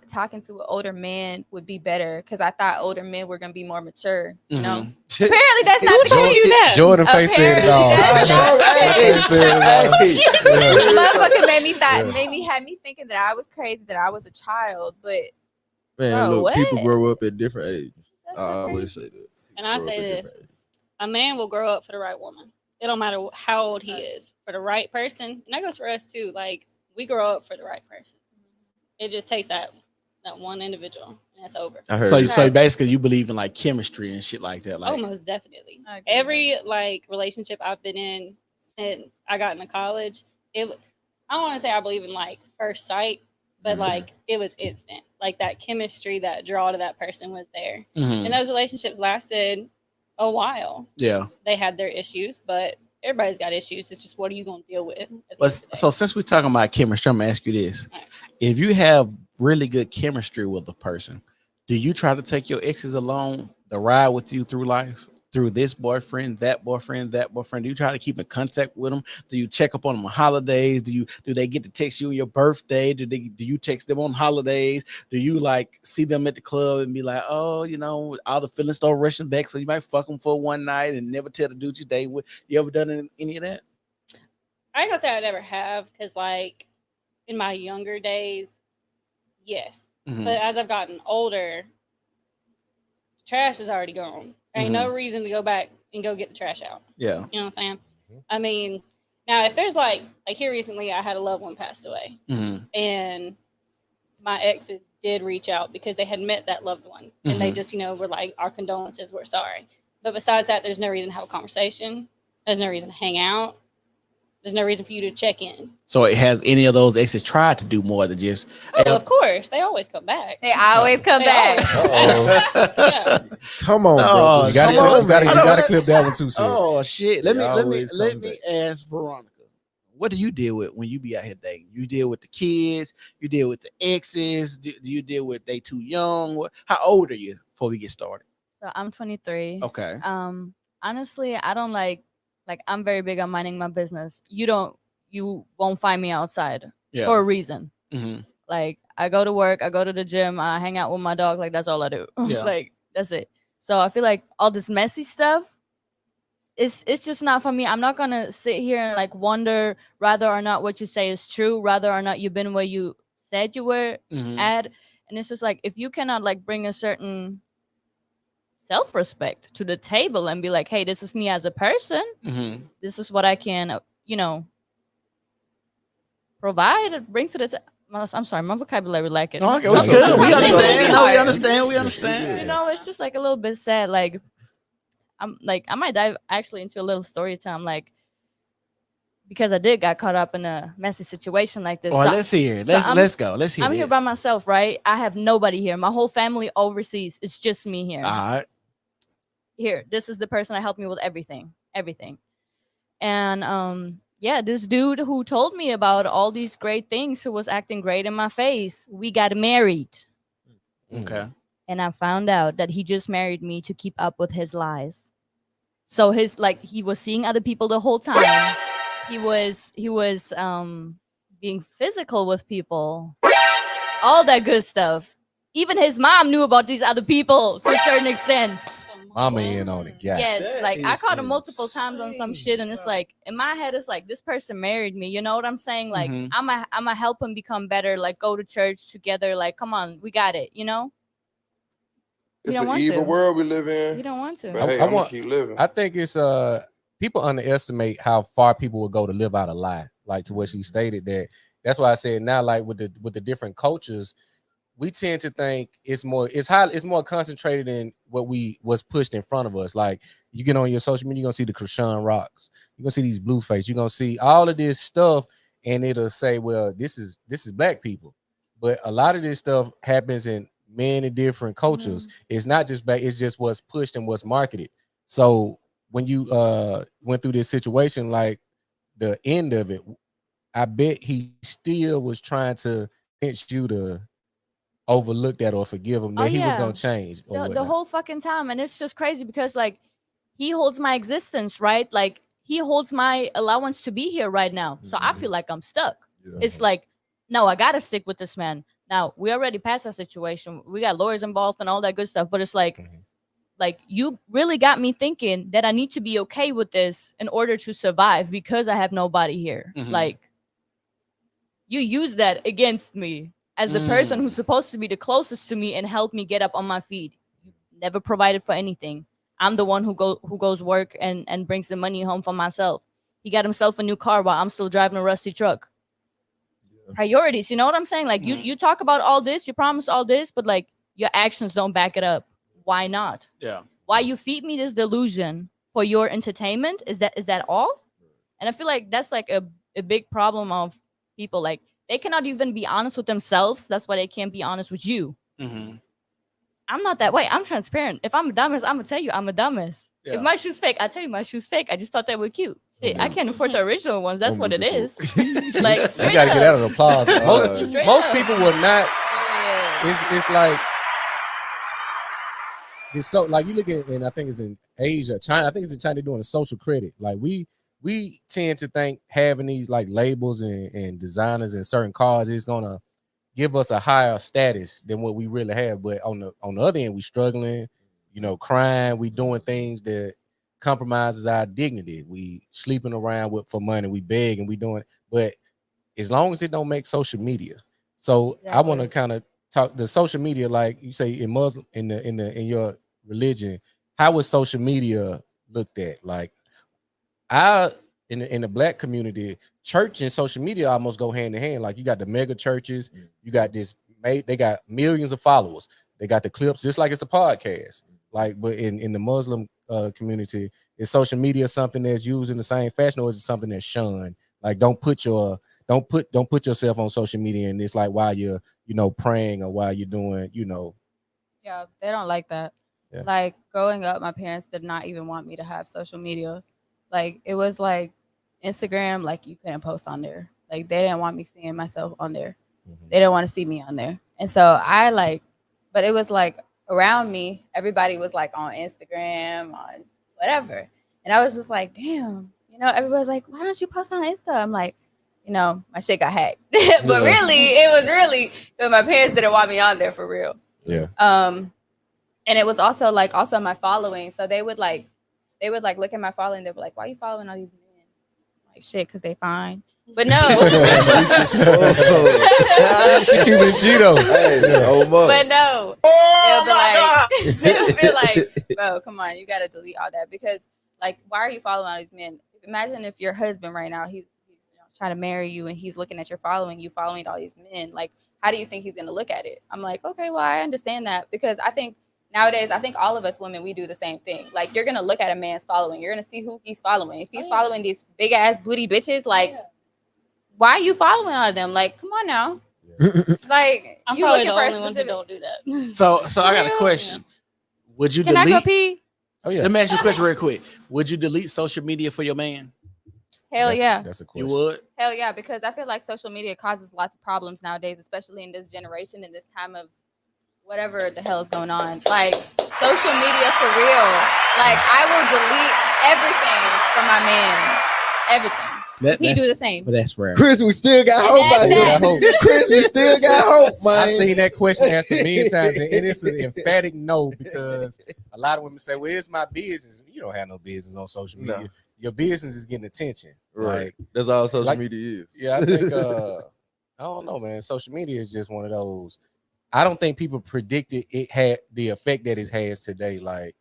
talking to an older man would be better because I thought older men were gonna be more mature. You know, apparently that's not the case. Jordan face said it all. Motherfucker made me had me thinking that I was crazy, that I was a child, but Man, bro, look, what? people grow up at different ages. That's I so always say that. And I say this: a man will grow up for the right woman. It don't matter how old he is, for the right person. And that goes for us too. Like we grow up for the right person. It just takes that one individual, and that's over. So basically, you believe in like chemistry and shit like that. Like, Oh, most definitely. Every like relationship I've been in since I got into college, I don't want to say I believe in like first sight, but like it was instant. Like that chemistry, that draw to that person was there, and those relationships lasted a while. Yeah, they had their issues, but everybody's got issues. It's just what are you going to deal with? But so since we're talking about chemistry, I'm gonna ask you this: if you have really good chemistry with a person, do you try to take your exes along the ride with you through life? Through this boyfriend, that boyfriend, that boyfriend? Do you try to keep in contact with them? Do you check up on them on holidays? Do they get to text you on your birthday? Do you text them on holidays? Do you like see them at the club and be like, oh, you know, all the feelings start rushing back, so you might fuck them for one night and never tell the dude you date with? You ever done any of that? I ain't gonna say I never have, because like in my younger days, yes. But as I've gotten older, trash is already gone. There ain't no reason to go back and go get the trash out. Yeah. You know what I'm saying? I mean, now if there's like here recently, I had a loved one passed away, and my exes did reach out because they had met that loved one, and they just, were like, our condolences, we're sorry. But besides that, there's no reason to have a conversation. There's no reason to hang out. There's no reason for you to check in. So has any of those exes tried to do more than just? Oh, of course, they always come back. They always come back. Yeah. Come on, bro. You gotta clip that one too, sir. Oh shit! Let me ask Veronica. What do you deal with when you be out here dating? You deal with the kids? You deal with the exes? Do you deal with they too young? How old are you before we get started? So I'm 23. Okay. Honestly, I don't like I'm very big on minding my business. You won't find me outside for a reason. Like I go to work, I go to the gym, I hang out with my dog. Like that's all I do. Like that's it. So I feel like all this messy stuff, it's just not for me. I'm not gonna sit here and like wonder whether or not what you say is true, whether or not you've been where you said you were at. And it's just like if you cannot like bring a certain self-respect to the table and be like, hey, this is me as a person. This is what I can, provide, bring to the table. I'm sorry, my vocabulary lacking. Okay, it's good. We understand. No, we understand. We understand. It's just like a little bit sad. Like, I might dive actually into a little story time, like, because I got caught up in a messy situation like this. Well, let's hear it. Let's go. Let's hear it. I'm here by myself, right? I have nobody here. My whole family overseas. It's just me here. All right. Here, this is the person that helped me with everything. And this dude who told me about all these great things, who was acting great in my face, we got married. Okay. And I found out that he just married me to keep up with his lies. So he was seeing other people the whole time. He was being physical with people, all that good stuff. Even his mom knew about these other people to a certain extent. Mama in on it. Yeah. Yes, like I caught him multiple times on some shit, and it's like in my head, it's like this person married me. You know what I'm saying? Like I'ma help him become better. Like go to church together. Like come on, we got it. You know. It's an evil world we live in. You don't want to. But hey, I'm gonna keep living. I think it's people underestimate how far people will go to live out a lie. Like to what she stated that. That's why I said now, like with the different cultures, we tend to think it's more concentrated in what was pushed in front of us. Like you get on your social media, you're gonna see the Krishan Rocks, you're gonna see these Blueface, you're gonna see all of this stuff, and it'll say, well, this is black people. But a lot of this stuff happens in many different cultures. It's not just black, it's just what's pushed and what's marketed. So when you went through this situation, like the end of it, I bet he still was trying to convince you to overlook that or forgive him that he was gonna change the whole fucking time. And it's just crazy because like he holds my existence, right? Like he holds my allowance to be here right now. So I feel like I'm stuck. It's like, no, I gotta stick with this man. Now we already passed that situation. We got lawyers involved and all that good stuff. But it's like, like you really got me thinking that I need to be okay with this in order to survive because I have nobody here. Like you use that against me as the person who's supposed to be the closest to me and help me get up on my feet. You never provided for anything. I'm the one who goes work and brings the money home for myself. He got himself a new car while I'm still driving a rusty truck. Priorities, you know what I'm saying? Like you talk about all this, you promise all this, but like your actions don't back it up. Why not? Yeah. Why you feed me this delusion for your entertainment? Is that all? And I feel like that's like a big problem of people. Like they cannot even be honest with themselves. That's why they can't be honest with you. I'm not that way. I'm transparent. If I'm a dumbass, I'm gonna tell you I'm a dumbass. If my shoe's fake, I tell you my shoe's fake. I just thought they were cute. Shit, I can't afford the original ones. That's what it is. Like you gotta get out of the applause. Most people will not. It's like it's so like you look at, and I think it's in Asia, China. I think it's in China doing a social credit. Like we tend to think having these like labels and designers and certain cars is gonna give us a higher status than what we really have. But on the other end, we struggling, crying, we doing things that compromises our dignity. We sleeping around for money, we beg and we doing it. But as long as it don't make social media. So I want to kind of talk the social media, like you say in Muslim in your religion, how was social media looked at? Like in the black community, church and social media almost go hand in hand. Like you got the mega churches, you got they got millions of followers. They got the clips, just like it's a podcast. Like, but in the Muslim community, is social media something that's used in the same fashion, or is it something that's shunned? Like, don't put yourself on social media, and it's like while you're praying or while you're doing Yeah, they don't like that. Yeah. Like growing up, my parents did not even want me to have social media. Like it was like Instagram, like you couldn't post on there. Like they didn't want me seeing myself on there. They didn't want to see me on there. And so but it was like around me, everybody was like on Instagram, on whatever. And I was just like, damn, everybody's like, why don't you post on Insta? I'm like, my shit got hacked. But really, it was really because my parents didn't want me on there for real. Yeah. And it was also my following. So they would look at my following. They were like, why are you following all these men? Like shit, because they fine. But no. She keeping it Gito. But no. They'll be like, bro, come on, you gotta delete all that. Because like, why are you following all these men? Imagine if your husband right now, he's trying to marry you and he's looking at you following all these men. Like, how do you think he's gonna look at it? I'm like, okay, well, I understand that, because I think nowadays, all of us women, we do the same thing. Like, you're going to look at a man's following. You're going to see who he's following. If he's following these big-ass booty bitches, like, why are you following all of them? Like, come on now. Like, I'm you probably looking the for a only one specific... that don't do that. So I got a question. Would you Can delete... I go pee? Oh, yeah. Let me ask you a question real quick. Would you delete social media for your man? Hell yeah. That's a question. You would? Hell yeah, because I feel like social media causes lots of problems nowadays, especially in this generation, in this time of whatever the hell is going on. Like, social media for real. Like, I will delete everything from my man. Everything. He do the same. But that's rare. Chris, we still got hope out here. Chris, we still got hope, man. I've seen that question asked a million times, and it's an emphatic no, because a lot of women say, well, it's my business. You don't have no business on social media. No. Your business is getting attention. Right. Like, that's all social media is. Yeah, I think, I don't know, man. Social media is just one of those. I don't think people predicted it had the effect that it has today. Like,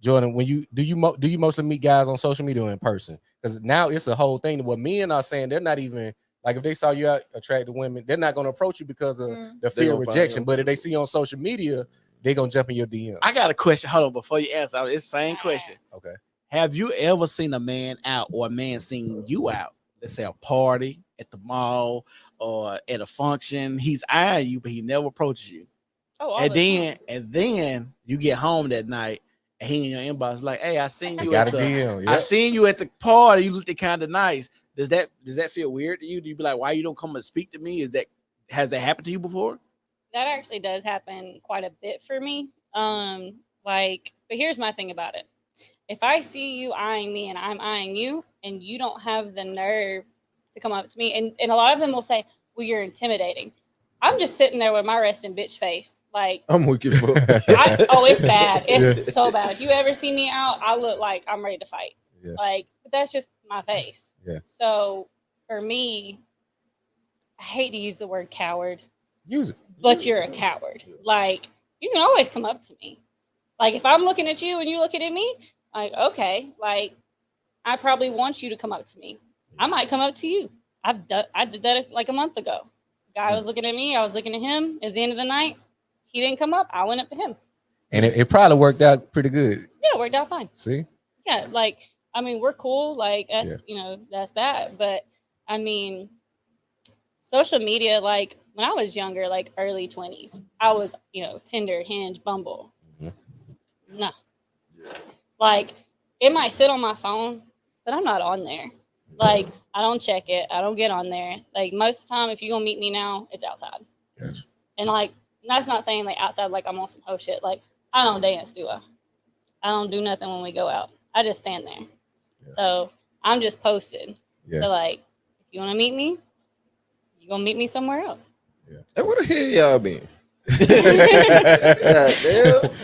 Jordan, when do you mostly meet guys on social media or in person? Because now it's a whole thing. What men are saying, they're not even Like if they saw you out attractive women, they're not gonna approach you because of the fear of rejection. But if they see you on social media, they're gonna jump in your DM. I got a question. Hold on, before you answer, it's the same question. Okay. Have you ever seen a man out or a man seen you out? Let's say a party at the mall or at a function. He's eyeing you, but he never approaches you. Oh, and then you get home that night and he in your inbox like, hey, I seen you Got at a the DM, I seen you at the party. You looked kind of nice. Does that feel weird to you? Do you be like, why you don't come and speak to me? Has that happened to you before? That actually does happen quite a bit for me. But here's my thing about it. If I see you eyeing me and I'm eyeing you and you don't have the nerve to come up to me, and a lot of them will say, well, you're intimidating. I'm just sitting there with my resting bitch face. Like, I'm weak as fuck. It's bad. It's so bad. If you ever see me out, I look like I'm ready to fight. Yeah. Like, but that's just my face. Yeah. So for me, I hate to use the word coward. Use it. But you're a coward. Like, you can always come up to me. Like, if I'm looking at you and you looking at me, like, okay, like, I probably want you to come up to me. I might come up to you. I did that like a month ago. Guy was looking at me. I was looking at him. At the end of the night, he didn't come up. I went up to him. And it probably worked out pretty good. Yeah, it worked out fine. See? Yeah, like, I mean, we're cool. Like, that's, that's that. But, I mean, social media, like, when I was younger, like early 20s, I was, Tinder, Hinge, Bumble. Mm-hmm. No. Yeah. Like, it might sit on my phone, but I'm not on there. Like, I don't check it. I don't get on there. Like, most of the time, if you're going to meet me now, it's outside. Yes. And, like, that's not saying, like, outside, like, I'm on some whole shit. Like, I don't dance, do I? I don't do nothing when we go out. I just stand there. Yeah. So, I'm just posted. Yeah. So, like, if you want to meet me, you're going to meet me somewhere else. Yeah. Hey, where the hell y'all been?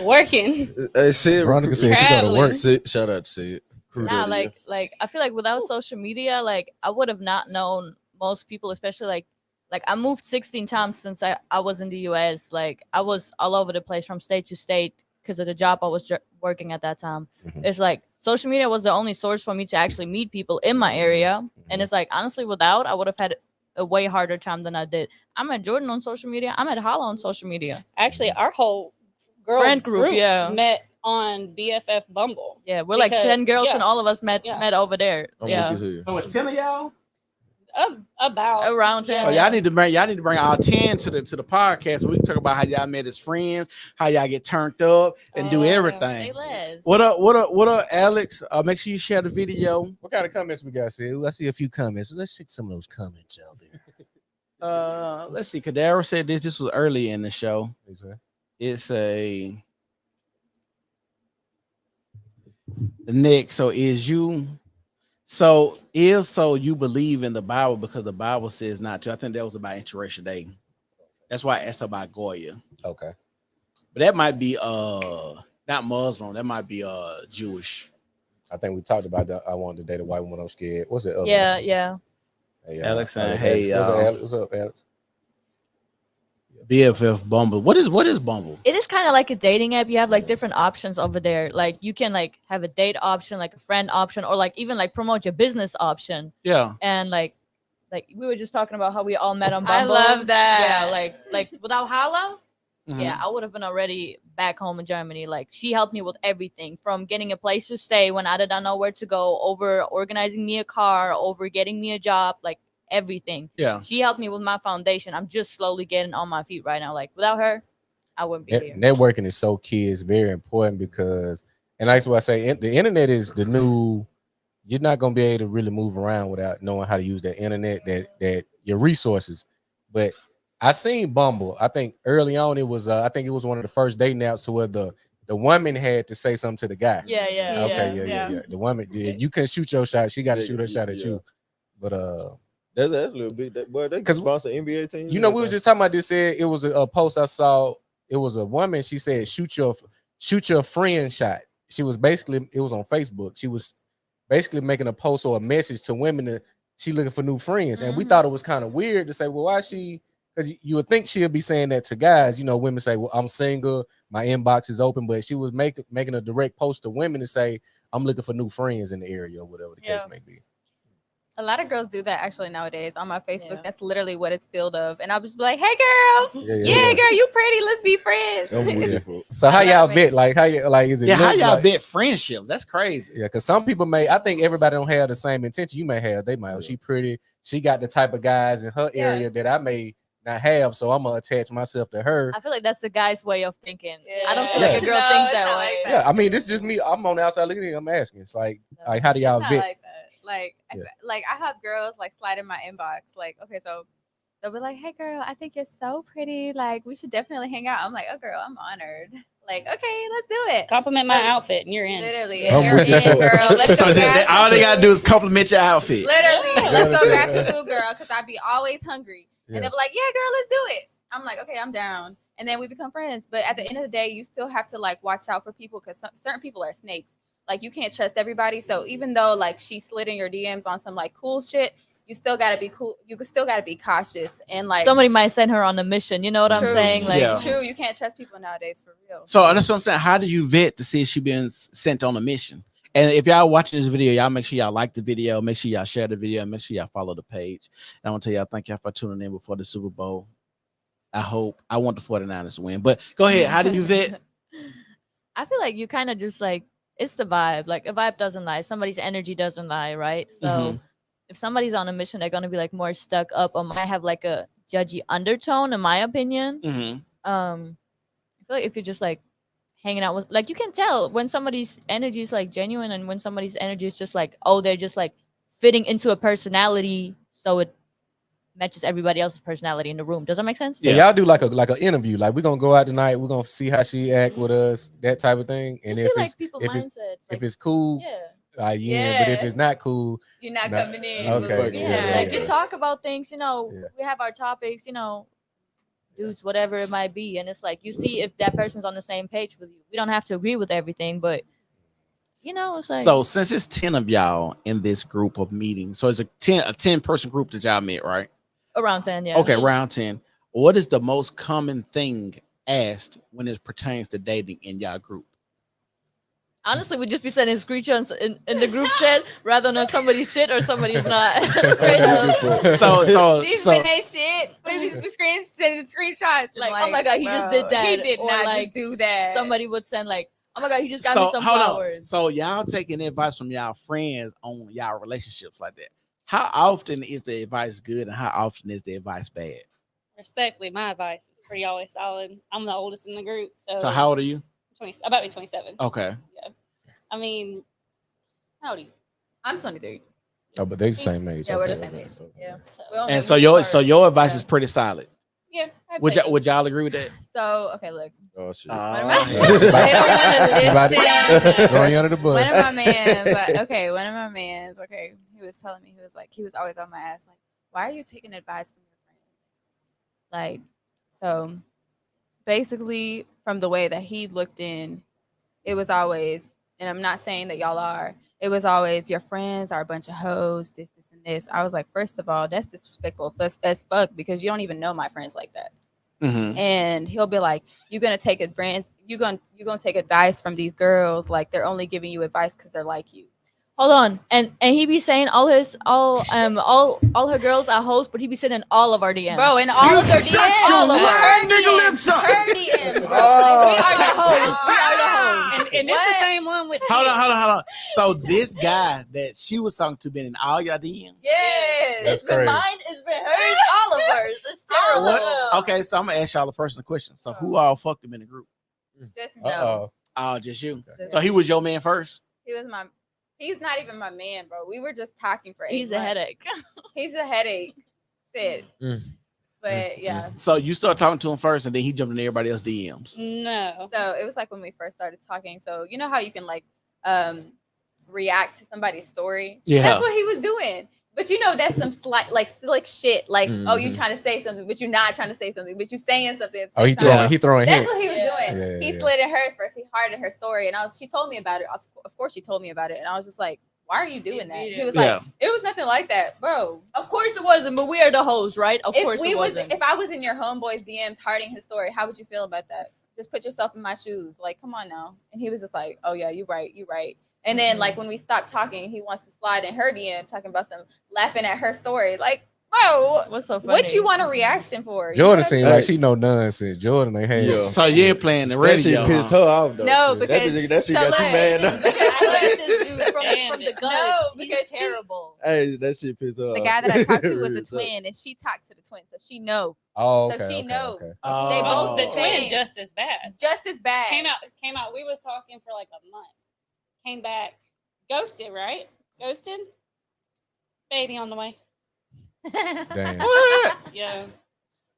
Working. Hey, Sid, Veronica said she go to work. Shout out to Sid. Nah, like I feel like without social media, like I would have not known most people, especially like I moved 16 times since I was in the US. Like I was all over the place from state to state because of the job I was working at that time. Mm-hmm. It's like social media was the only source for me to actually meet people in my area. Mm-hmm. And it's like, honestly, without, I would have had a way harder time than I did. I met Jordan on social media. I met Hala on social media. Actually, our whole friend group met on BFF Bumble. Yeah, we're like 10 girls and all of us met over there. So it's 10 of y'all? About around 10. Oh, y'all need to bring all 10 to the podcast so we can talk about how y'all met as friends, how y'all get turned up and do everything. What up, Alex? Make sure you share the video. What kind of comments we got, Sid? I see a few comments. Let's check some of those comments out there. Let's see. Kadara said this was early in the show. It's a Nick. So you believe in the Bible because the Bible says not to. I think that was about Interracial Day. That's why I asked about Goya. Okay. But that might be not Muslim. That might be Jewish. I think we talked about that. I wanted to date a white woman. I'm scared. What's it? Yeah. Hey, Alex and what's up, Alex? BFF Bumble. What is Bumble? It is kind of like a dating app. You have like different options over there. Like you can like have a date option, like a friend option, or like even like promote your business option. Yeah. And like we were just talking about how we all met on Bumble. I love that. Yeah, like without Hala, yeah, I would have been already back home in Germany. Like she helped me with everything from getting a place to stay when I did not know where to go, over organizing me a car, over getting me a job, like everything. Yeah. She helped me with my foundation. I'm just slowly getting on my feet right now. Like without her, I wouldn't be here. Networking is so key. It's very important because, and that's what I say, the internet is the new, you're not going to be able to really move around without knowing how to use that internet, that your resources. But I seen Bumble. I think early on it was, I think it was one of the first dating apps to where the woman had to say something to the guy. Yeah. Okay, The woman, you couldn't shoot your shot. She got to shoot her shot at you. But that's a little big. They can sponsor NBA teams. You know, we was just talking about this. It was a post I saw. It was a woman. She said, "Shoot your friend shot." She was basically, it was on Facebook. She was basically making a post or a message to women that she looking for new friends, and we thought it was kind of weird to say, "Well, why she?" Because you would think she'll be saying that to guys. You know, women say, "Well, I'm single. My inbox is open," but she was making a direct post to women to say, "I'm looking for new friends in the area," or whatever the case may be. A lot of girls do that actually nowadays on my Facebook. Yeah. That's literally what it's filled of. And I'll just be like, hey girl, yeah, girl, you pretty. Let's be friends. Beautiful. So how y'all vet? Like how you like is it? Yeah, how y'all like, vet friendships? That's crazy. Yeah, because some people may. I think everybody don't have the same intention you may have. They might. She pretty. She got the type of guys in her area that I may not have. So I'm gonna attach myself to her. I feel like that's the guy's way of thinking. I don't feel like a girl thinks that way. Like that. Yeah, I mean, this is just me. I'm on the outside looking at it. I'm asking. It's like how do y'all vet? Like that. Like I have girls like slide in my inbox. Like, okay, so they'll be like, "Hey, girl, I think you're so pretty. Like, we should definitely hang out." I'm like, "Oh, girl, I'm honored. Like, okay, let's do it. Compliment my outfit, and you're in. Literally, you're in, girl. Let's so go grab all they gotta food. do is compliment your outfit. Literally, let's go grab some food, girl. Because I be always hungry, and they'll be like, "Yeah, girl, let's do it." I'm like, "Okay, I'm down." And then we become friends. But at the end of the day, you still have to like watch out for people because certain people are snakes. Like you can't trust everybody. So even though like she slid in your DMs on some like cool shit, you still gotta be cool. You still gotta be cautious and like somebody might send her on a mission. You know what I'm saying? Like true, you can't trust people nowadays for real. So that's what I'm saying. How do you vet to see if she been sent on a mission? And if y'all watching this video, y'all make sure y'all like the video, make sure y'all share the video, and make sure y'all follow the page. And I want to tell y'all thank y'all for tuning in before the Super Bowl. I want the 49ers to win. But go ahead. How do you vet? I feel like you kind of just like it's the vibe. Like a vibe doesn't lie. Somebody's energy doesn't lie, right? So if somebody's on a mission, they're gonna be like more stuck up or might have like a judgy undertone, in my opinion. I feel like if you're just like hanging out with, like you can tell when somebody's energy is like genuine and when somebody's energy is just like, oh, they're just like fitting into a personality, so it matches everybody else's personality in the room. Does that make sense? Yeah, y'all do like an interview. Like we're gonna go out tonight. We're gonna see how she act with us, that type of thing. And if it's cool, but if it's not cool, you're not coming in. Okay, like you talk about things. You know, we have our topics. You know, dudes, whatever it might be, and it's like you see if that person's on the same page with you. We don't have to agree with everything, but you know, it's like. So since it's 10 of y'all in this group of meetings, so it's a 10 person group that y'all met, right? Around 10, yeah. Okay, around 10. What is the most common thing asked when it pertains to dating in y'all group? Honestly, we'd just be sending screenshots in the group chat rather than somebody's shit or somebody's not. so these men ain't shit. We just be sending screenshots. Like, oh my god, he just did that. He did not like, just do that. Somebody would send like, oh my god, he just got me some flowers. So y'all taking advice from y'all friends on y'all relationships like that. How often is the advice good and how often is the advice bad? Respectfully, my advice is pretty always solid. I'm the oldest in the group. So how old are you? 20, about to be 27. Okay. Yeah. I mean, how old are you? I'm 23. Oh, but they're the same age. Yeah, we're the same age. Yeah. And so your advice is pretty solid. Yeah. Would y'all agree with that? So okay, look. Oh shit. Going under the bus. One of my mans, okay, he was telling me, he was always on my ass, like, why are you taking advice from your friends? Like, so basically from the way that he looked in, it was always, and I'm not saying that y'all are, it was always your friends are a bunch of hoes, this, and this. I was like, first of all, that's disrespectful as fuck because you don't even know my friends like that. And he'll be like, you're gonna take advantage, you're gonna take advice from these girls, like they're only giving you advice because they're like you. Hold on, and he be saying all her girls are hoes, but he be sending all of our DMs, bro, and all of their DMs, all of her DMs, bro. Like, we are the hoes. And it's the same one with. Hold on. So this guy that she was talking to been in all y'all DMs? Yes. It's been mine, it's been hers, all of hers. It's terrible. Okay, so I'm gonna ask y'all a personal question. So who all fucked him in the group? Just no. Oh, just you. So he was your man first? He's not even my man, bro. We were just talking for 8 months. He's a headache. He's a headache. Shit. But yeah. So you start talking to him first, and then he jumped in everybody else's DMs. No. So it was like when we first started talking. So you know how you can like react to somebody's story? Yeah. That's what he was doing. But you know, that's some slick shit. Like, oh, you trying to say something, but you're not trying to say something, but you saying something. Oh, he throwing That's hints. what he was doing. Yeah, he slid in hers first. He hearted her story, and she told me about it. Of course, she told me about it, and I was just like, why are you doing that? He was like, it was nothing like that, bro. Of course it wasn't, but we are the hoes, right? Of course it wasn't. If I was in your homeboy's DMs hearting his story, how would you feel about that? Just put yourself in my shoes. Like, come on now. And he was just like, oh yeah, you're right. And then like when we stop talking, he wants to slide in her DM talking about some laughing at her story. Like, bro, what's so funny? What you want a reaction for? Jordan seems like she know nonsense. Jordan ain't had. Yeah. So you ain't playing the radio. That shit pissed her off though. No, because that shit got you mad. From the guts. Because he's terrible. Hey, that shit pissed her off. The guy that I talked to was a twin, and she talked to the twin, so she know. Oh, so she knows. Okay. They both The twin just as bad. Just as bad. Came out. We was talking for like a month. Came back, ghosted. Right? Ghosted. Baby on the way. Damn. What? Yeah.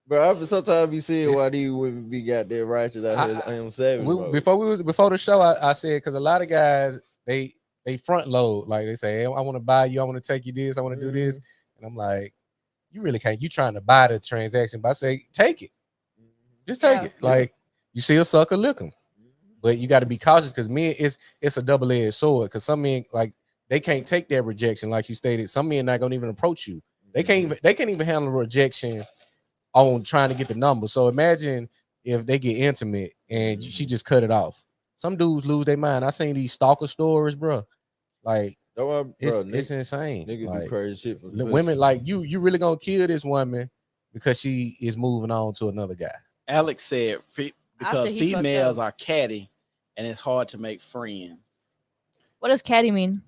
Bro, I sometimes be seeing why these women be goddamn righteous out here. I am savage. Before the show, I said because a lot of guys they front load, like they say, hey, I want to buy you, I want to take you this, I want to do this, and I'm like, you really can't. You trying to buy the transaction, but I say take it, just take it. Like you see a sucker, lick them, but you got to be cautious because men, it's a double-edged sword. Because some men like they can't take that rejection, like she stated. Some men not gonna even approach you. They can't even handle rejection on trying to get the number. So imagine if they get intimate and she just cut it off. Some dudes lose their mind. I seen these stalker stories, bro. Like it's insane. Niggas like, do crazy shit for women. Like you really gonna kill this woman because she is moving on to another guy. Alex said because females are catty and it's hard to make friends. What does catty mean?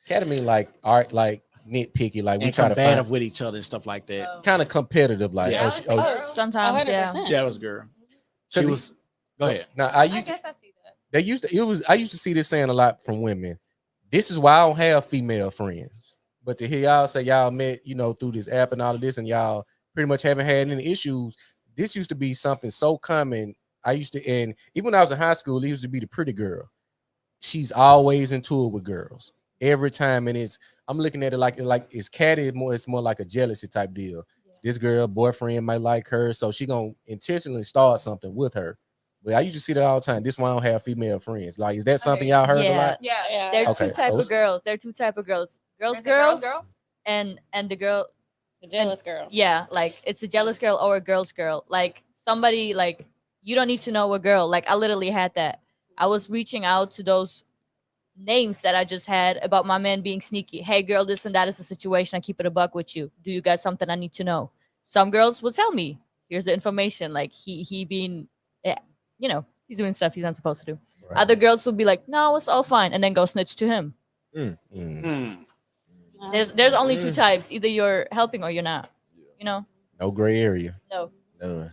Catty mean like art, like nitpicky, like we and try to find combative with each other and stuff like that. Kind of competitive, like sometimes, 100%. Yeah, it was a girl. She was. Go ahead. Now I guess I see that. I used to see this saying a lot from women. This is why I don't have female friends. But to hear y'all say y'all met, through this app and all of this, and y'all pretty much haven't had any issues. This used to be something so common. And even when I was in high school, it used to be the pretty girl. She's always into it with girls every time, and I'm looking at it like it's catty. It's more like a jealousy type deal. Yeah. This girl boyfriend might like her, so she gonna intentionally start something with her. But I used to see that all the time. This one I don't have female friends. Like, is that something y'all heard a lot? Yeah. There are two types of girls. There are two types of girls. Girls, and the girl, the jealous girl. Yeah, like it's a jealous girl or a girl's girl. Like somebody like you don't need to know a girl. Like I literally had that. I was reaching out to those names that I just had about my man being sneaky. Hey girl, this and that is the situation. I keep it a buck with you. Do you got something I need to know? Some girls will tell me, here's the information. Like he being, he's doing stuff he's not supposed to do. Right. Other girls will be like, no, it's all fine, and then go snitch to him. There's only two types. Either you're helping or you're not. No gray area. No. None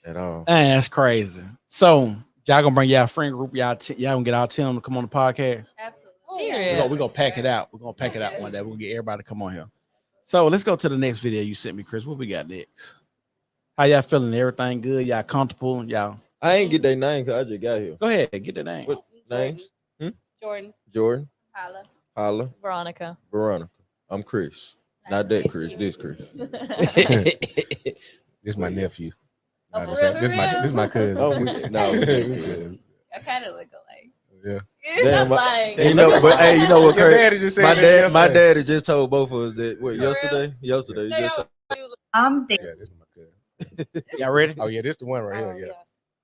at all. Man, that's crazy. So y'all gonna bring y'all friend group. Y'all gonna get our team to come on the podcast. Absolutely. We're gonna pack it out. We're gonna pack it out one day. We'll get everybody to come on here. So let's go to the next video you sent me, Chris. What we got next? How y'all feeling? Everything good? Y'all comfortable? Y'all? I ain't get their name because I just got here. Go ahead, get their name. What names? Jordan. Holla. Veronica. I'm Chris. Not that Chris. This Chris. This my nephew. This my cousin. Oh, no. I kind of look alike. Yeah. Damn, but hey, you know what, Chris? My dad just told both of us that. Yesterday. He just told. I'm Yeah, this is my cousin. Y'all ready? Oh yeah, this the one right here. Yeah.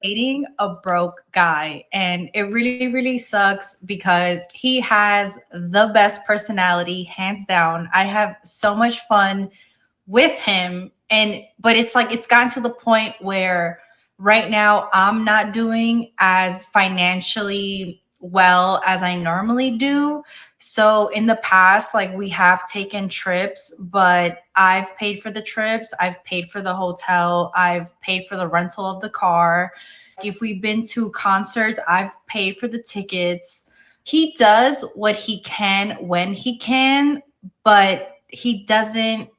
dating a broke guy, and it really, really sucks because he has the best personality, hands down. I have so much fun with him, but it's like it's gotten to the point where right now I'm not doing as financially well as I normally do. So in the past, like we have taken trips, but I've paid for the trips, I've paid for the hotel, I've paid for the rental of the car. If we've been to concerts, I've paid for the tickets. He does what he can when he can, but he doesn't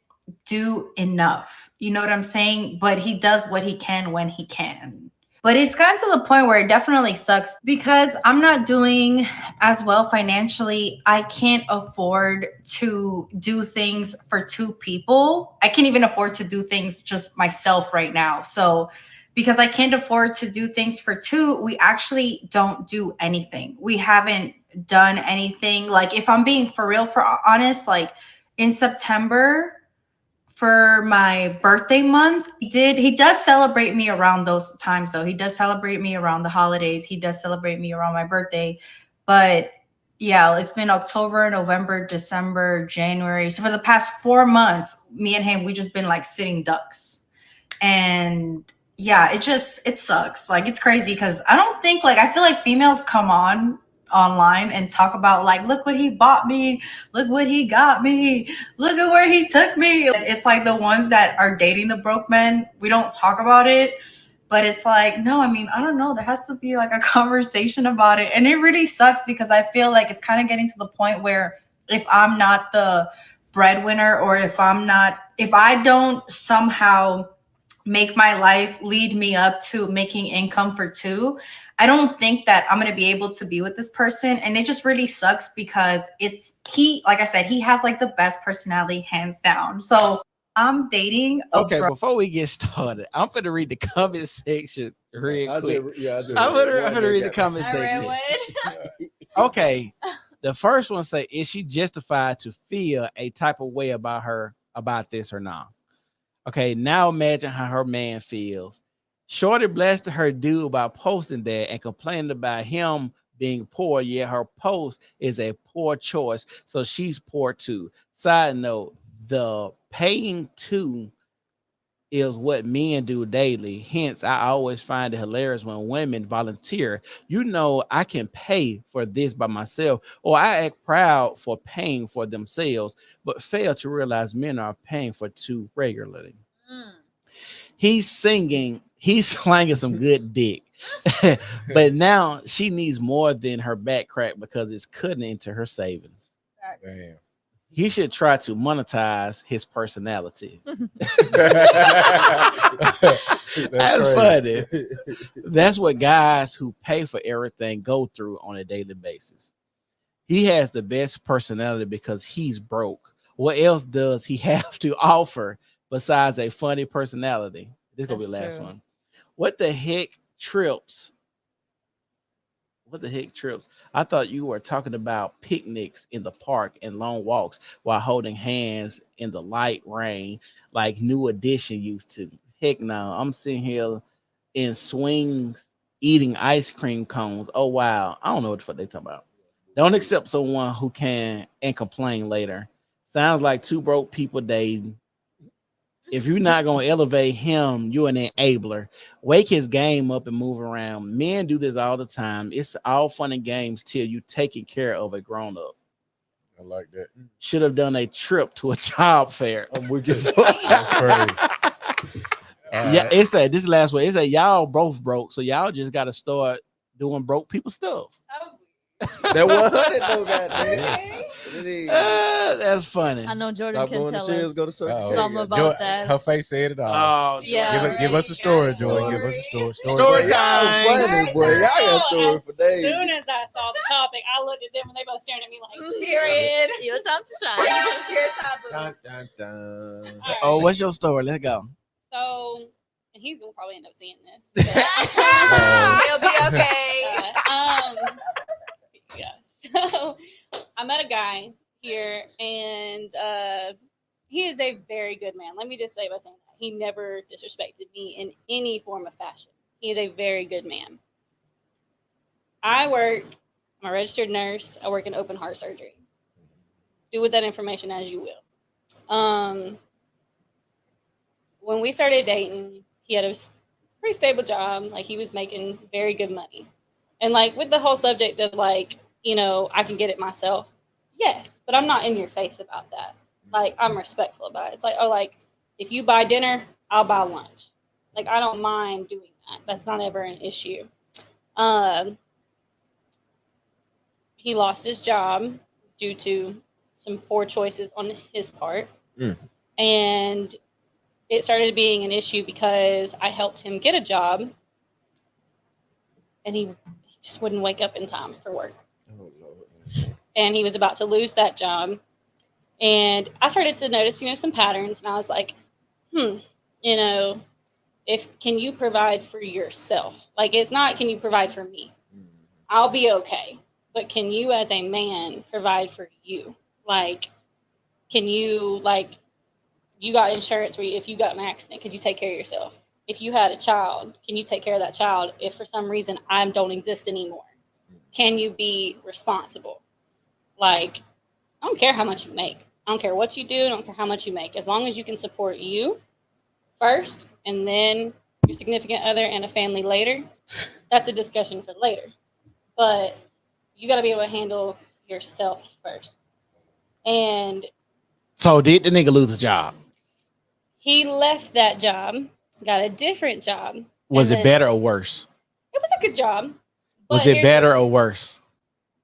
do enough. You know what I'm saying? But he does what he can when he can. But it's gotten to the point where it definitely sucks because I'm not doing as well financially. I can't afford to do things for two people. I can't even afford to do things just myself right now. So because I can't afford to do things for two, we actually don't do anything. We haven't done anything. Like if I'm being for real, for honest, like in September, for my birthday month, he does celebrate me around those times though. He does celebrate me around the holidays. He does celebrate me around my birthday. But Yeah, it's been October, November, December, January. So for the past 4 months, me and him, we just been like sitting ducks. And yeah, it sucks. Like it's crazy because I don't think like I feel like females come on online and talk about like look what he bought me, look what he got me, look at where he took me. It's like the ones that are dating the broke men, we don't talk about it. But it's like, no, I mean, I don't know. There has to be like a conversation about it. And it really sucks because I feel like it's kind of getting to the point where if I'm not the breadwinner or if I don't somehow make my life lead me up to making income for two, I don't think that I'm going to be able to be with this person. And it just really sucks because like I said, he has like the best personality hands down. So I'm dating. Okay, before we get started, I'm going to read the comment section real quick. I'm going to read the comment section. Okay. The first one say, is she justified to feel a type of way about this or not? Okay, now imagine how her man feels. Shorty blasted her dude by posting that and complaining about him being poor, yet her post is a poor choice, so she's poor too. Side note, the paying to is what men do daily. Hence, I always find it hilarious when women volunteer. You know, I can pay for this by myself, or I act proud for paying for themselves, but fail to realize men are paying for two regularly. He's slanging some good dick. But now she needs more than her back crack because it's cutting into her savings. Damn. He should try to monetize his personality. That's funny. That's what guys who pay for everything go through on a daily basis. He has the best personality because he's broke. What else does he have to offer besides a funny personality? This gonna be the last one. What the heck trips? What the heck trips? I thought you were talking about picnics in the park and long walks while holding hands in the light rain like New Edition used to. Heck no, I'm sitting here in swings eating ice cream cones. Oh wow. I don't know what the fuck they talking about. Don't accept someone who can and complain later. Sounds like two broke people dating. If you're not going to elevate him, you're an enabler. Wake his game up and move around. Men do this all the time. It's all fun and games till you taking care of a grown up. I like that. Should have done a trip to a job fair. That's crazy. Yeah, it said this last one. It said y'all both broke, so y'all just got to start doing broke people stuff. That 100 though, goddamn. That's funny. I know Jordan Stop can going to tell Sears, us go to Circle K. something about Jordan, that. her face said it all. Oh, Yeah. Give us a story, Jordan. Give us a story. Story Y'all time. funny, boy. Y'all got stories for days. As soon as I saw the topic, I looked at them and they both staring at me like, Period. Your time to shine. Your time, boo. Dun, dun, dun. All right. Oh, what's your story? Let's go. So, and he's gonna probably end up seeing this. He'll be okay. Yeah. So I met a guy here, and he is a very good man. Let me just say by saying that he never disrespected me in any form of fashion. He is a very good man. I'm a registered nurse. I work in open heart surgery. Do with that information as you will. When we started dating, he had a pretty stable job. Like, he was making very good money. And like with the whole subject of like, you know, I can get it myself. Yes, but I'm not in your face about that. Like, I'm respectful about it. It's like, oh, like if you buy dinner, I'll buy lunch. Like, I don't mind doing that. That's not ever an issue. He lost his job due to some poor choices on his part. And it started being an issue because I helped him get a job and he just wouldn't wake up in time for work. Oh, Lord. And he was about to lose that job. And I started to notice, you know, some patterns. And I was like, you know, can you provide for yourself? Like, it's not, can you provide for me? I'll be okay. But can you as a man provide for you? Like, can you, like, you got insurance where if you got an accident, could you take care of yourself? If you had a child, can you take care of that child? If for some reason I don't exist anymore, can you be responsible? Like, I don't care how much you make. I don't care what you do. I don't care how much you make. As long as you can support you first and then your significant other and a family later, that's a discussion for later. But you got to be able to handle yourself first. And So did the nigga lose a job? he left that job, got a different job. Was it better or worse? It was a good job. Was it better or worse?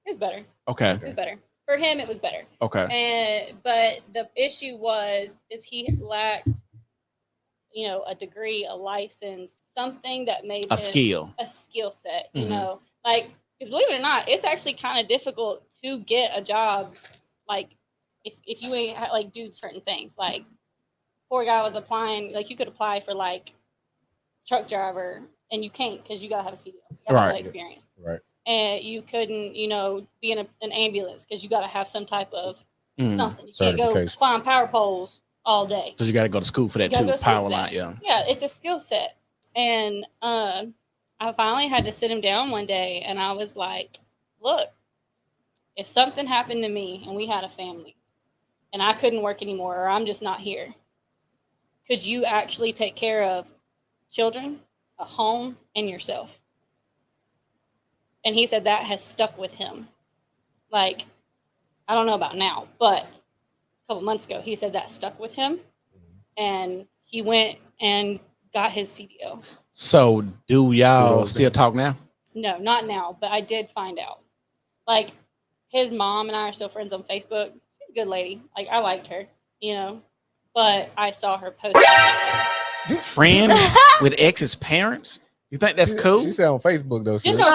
It was better. Okay. It was better. For him, it was better. Okay. But the issue is he lacked, a degree, a license, something that made a skill set, like, because believe it or not, it's actually kind of difficult to get a job. Like if you ain't like do certain things, like poor guy was applying, like you could apply for like truck driver and you can't because you gotta have a CDL, you gotta have that experience. Right. And you couldn't, be in an ambulance because you got to have some type of something. You can't go climb power poles all day. Because you got to go to school for that too. Power line, yeah. Yeah, it's a skill set. And I finally had to sit him down one day and I was like, look, if something happened to me and we had a family and I couldn't work anymore or I'm just not here, could you actually take care of children, a home, and yourself? And he said that has stuck with him. Like, I don't know about now, but a couple months ago, he said that stuck with him. And he went and got his CDO. So do y'all still talk now? No, not now, but I did find out. Like, his mom and I are still friends on Facebook. She's a good lady. Like, I liked her, But I saw her post. You friend with ex's parents? You think that's cool? She said on Facebook though. Just no,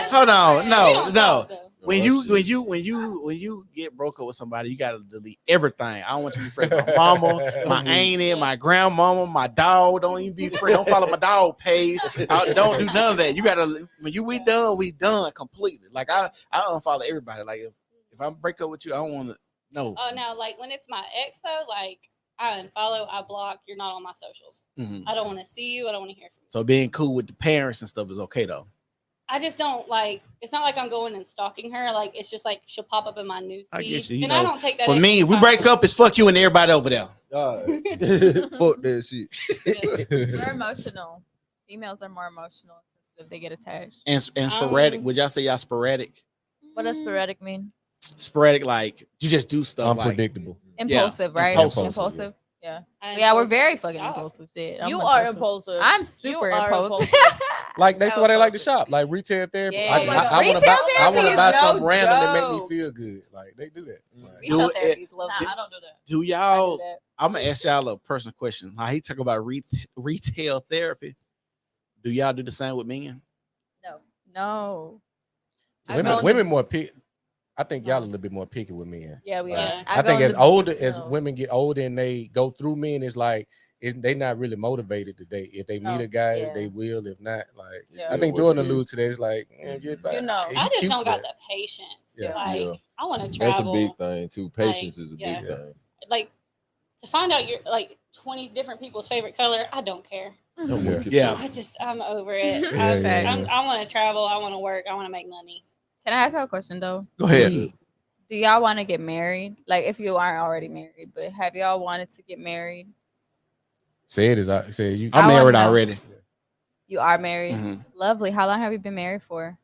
hold on, no. When you get broke up with somebody, you gotta delete everything. I don't want you to be friends with my mama, my auntie, my grandmama, my dog. Don't even be friends. Don't follow my dog page. Don't do none of that. You gotta we done completely. Like I unfollow everybody. Like if I break up with you, I don't want to know. Oh, now like when it's my ex though, like I unfollow, I block. You're not on my socials. I don't want to see you. I don't want to hear from you. So being cool with the parents and stuff is okay though. I just don't like. It's not like I'm going and stalking her. Like it's just like she'll pop up in my news feed, and I don't take that. For me, if we break up, it's fuck you and everybody over there. Fuck that shit. We're emotional. Females are more emotional if they get attached. And sporadic. Would y'all say y'all sporadic? What does sporadic mean? Sporadic, like you just do stuff unpredictable. Impulsive, right? Impulsive. Yeah. Yeah, we're very fucking impulsive. Shit. You are impulsive. I'm super impulsive. Like that's why they like to shop. Like retail therapy. Yeah. I want to buy something random that make me feel good. Like they do that. Like, retail therapy is lovely. I don't do that. Do y'all? I'm gonna ask y'all a personal question. Like he talk about retail therapy. Do y'all do the same with men? No. Women more picky. I think y'all a little bit more picky with men. Yeah, we are. I think as women get older and they go through men, it's like they not really motivated to date. If they meet a guy, they will. If not, like I think Jordan alludes to that. It's like I just don't got the patience. Yeah. Like I want to travel. That's a big thing too. Patience is a big thing. Like to find out your 20 different people's favorite color, I don't care. Yeah. I'm over it. I want to travel. I want to work. I want to make money. Can I ask you a question though? Go ahead. Do y'all want to get married? Like if you aren't already married, but have y'all wanted to get married? Say it as I say you. I'm married already. You are married. Mhm. Lovely. How long have you been married for?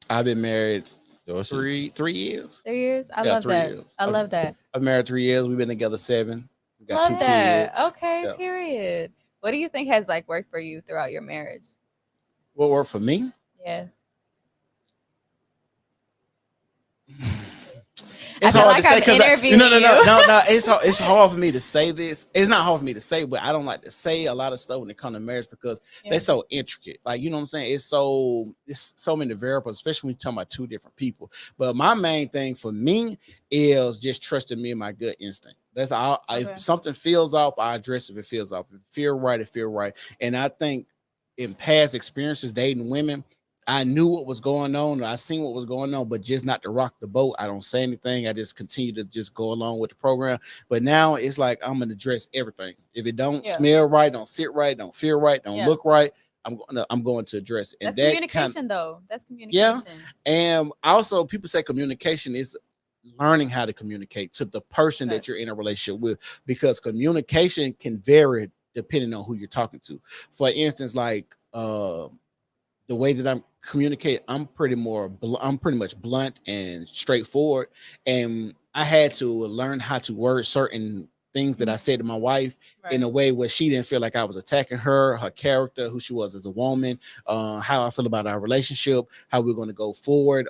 I've been married 3 years. 3 years. I love that. Years. I love that. I've been married 3 years. We've been together 7. We got Love 2 that. kids. Okay. Yeah. Period. What do you think has like worked for you throughout your marriage? What worked for me? Yeah. It's hard to say because no. It's hard for me to say this. It's not hard for me to say, but I don't like to say a lot of stuff when it comes to marriage because they're so intricate. Like you know what I'm saying? It's so many variables, especially when you're talking about 2 different people. But my main thing for me is just trusting me and my gut instinct. That's all. If something feels off, I address it. If it feels off, if it feel right, it feel right. And I think in past experiences dating women, I knew what was going on. I seen what was going on, but just not to rock the boat. I don't say anything. I just continue to just go along with the program. But now it's like I'm gonna address everything. If it don't smell right, don't sit right, don't feel right, don't look right, I'm going to address it. And that's communication, though. That's communication. Yeah. And also, people say communication is learning how to communicate to the person that you're in a relationship with, because communication can vary depending on who you're talking to. For instance, like the way that I'm communicate, I'm pretty much blunt and straightforward, and I had to learn how to word certain things that I said to my wife in a way where she didn't feel like I was attacking her character, who she was as a woman, how I feel about our relationship, how we're going to go forward,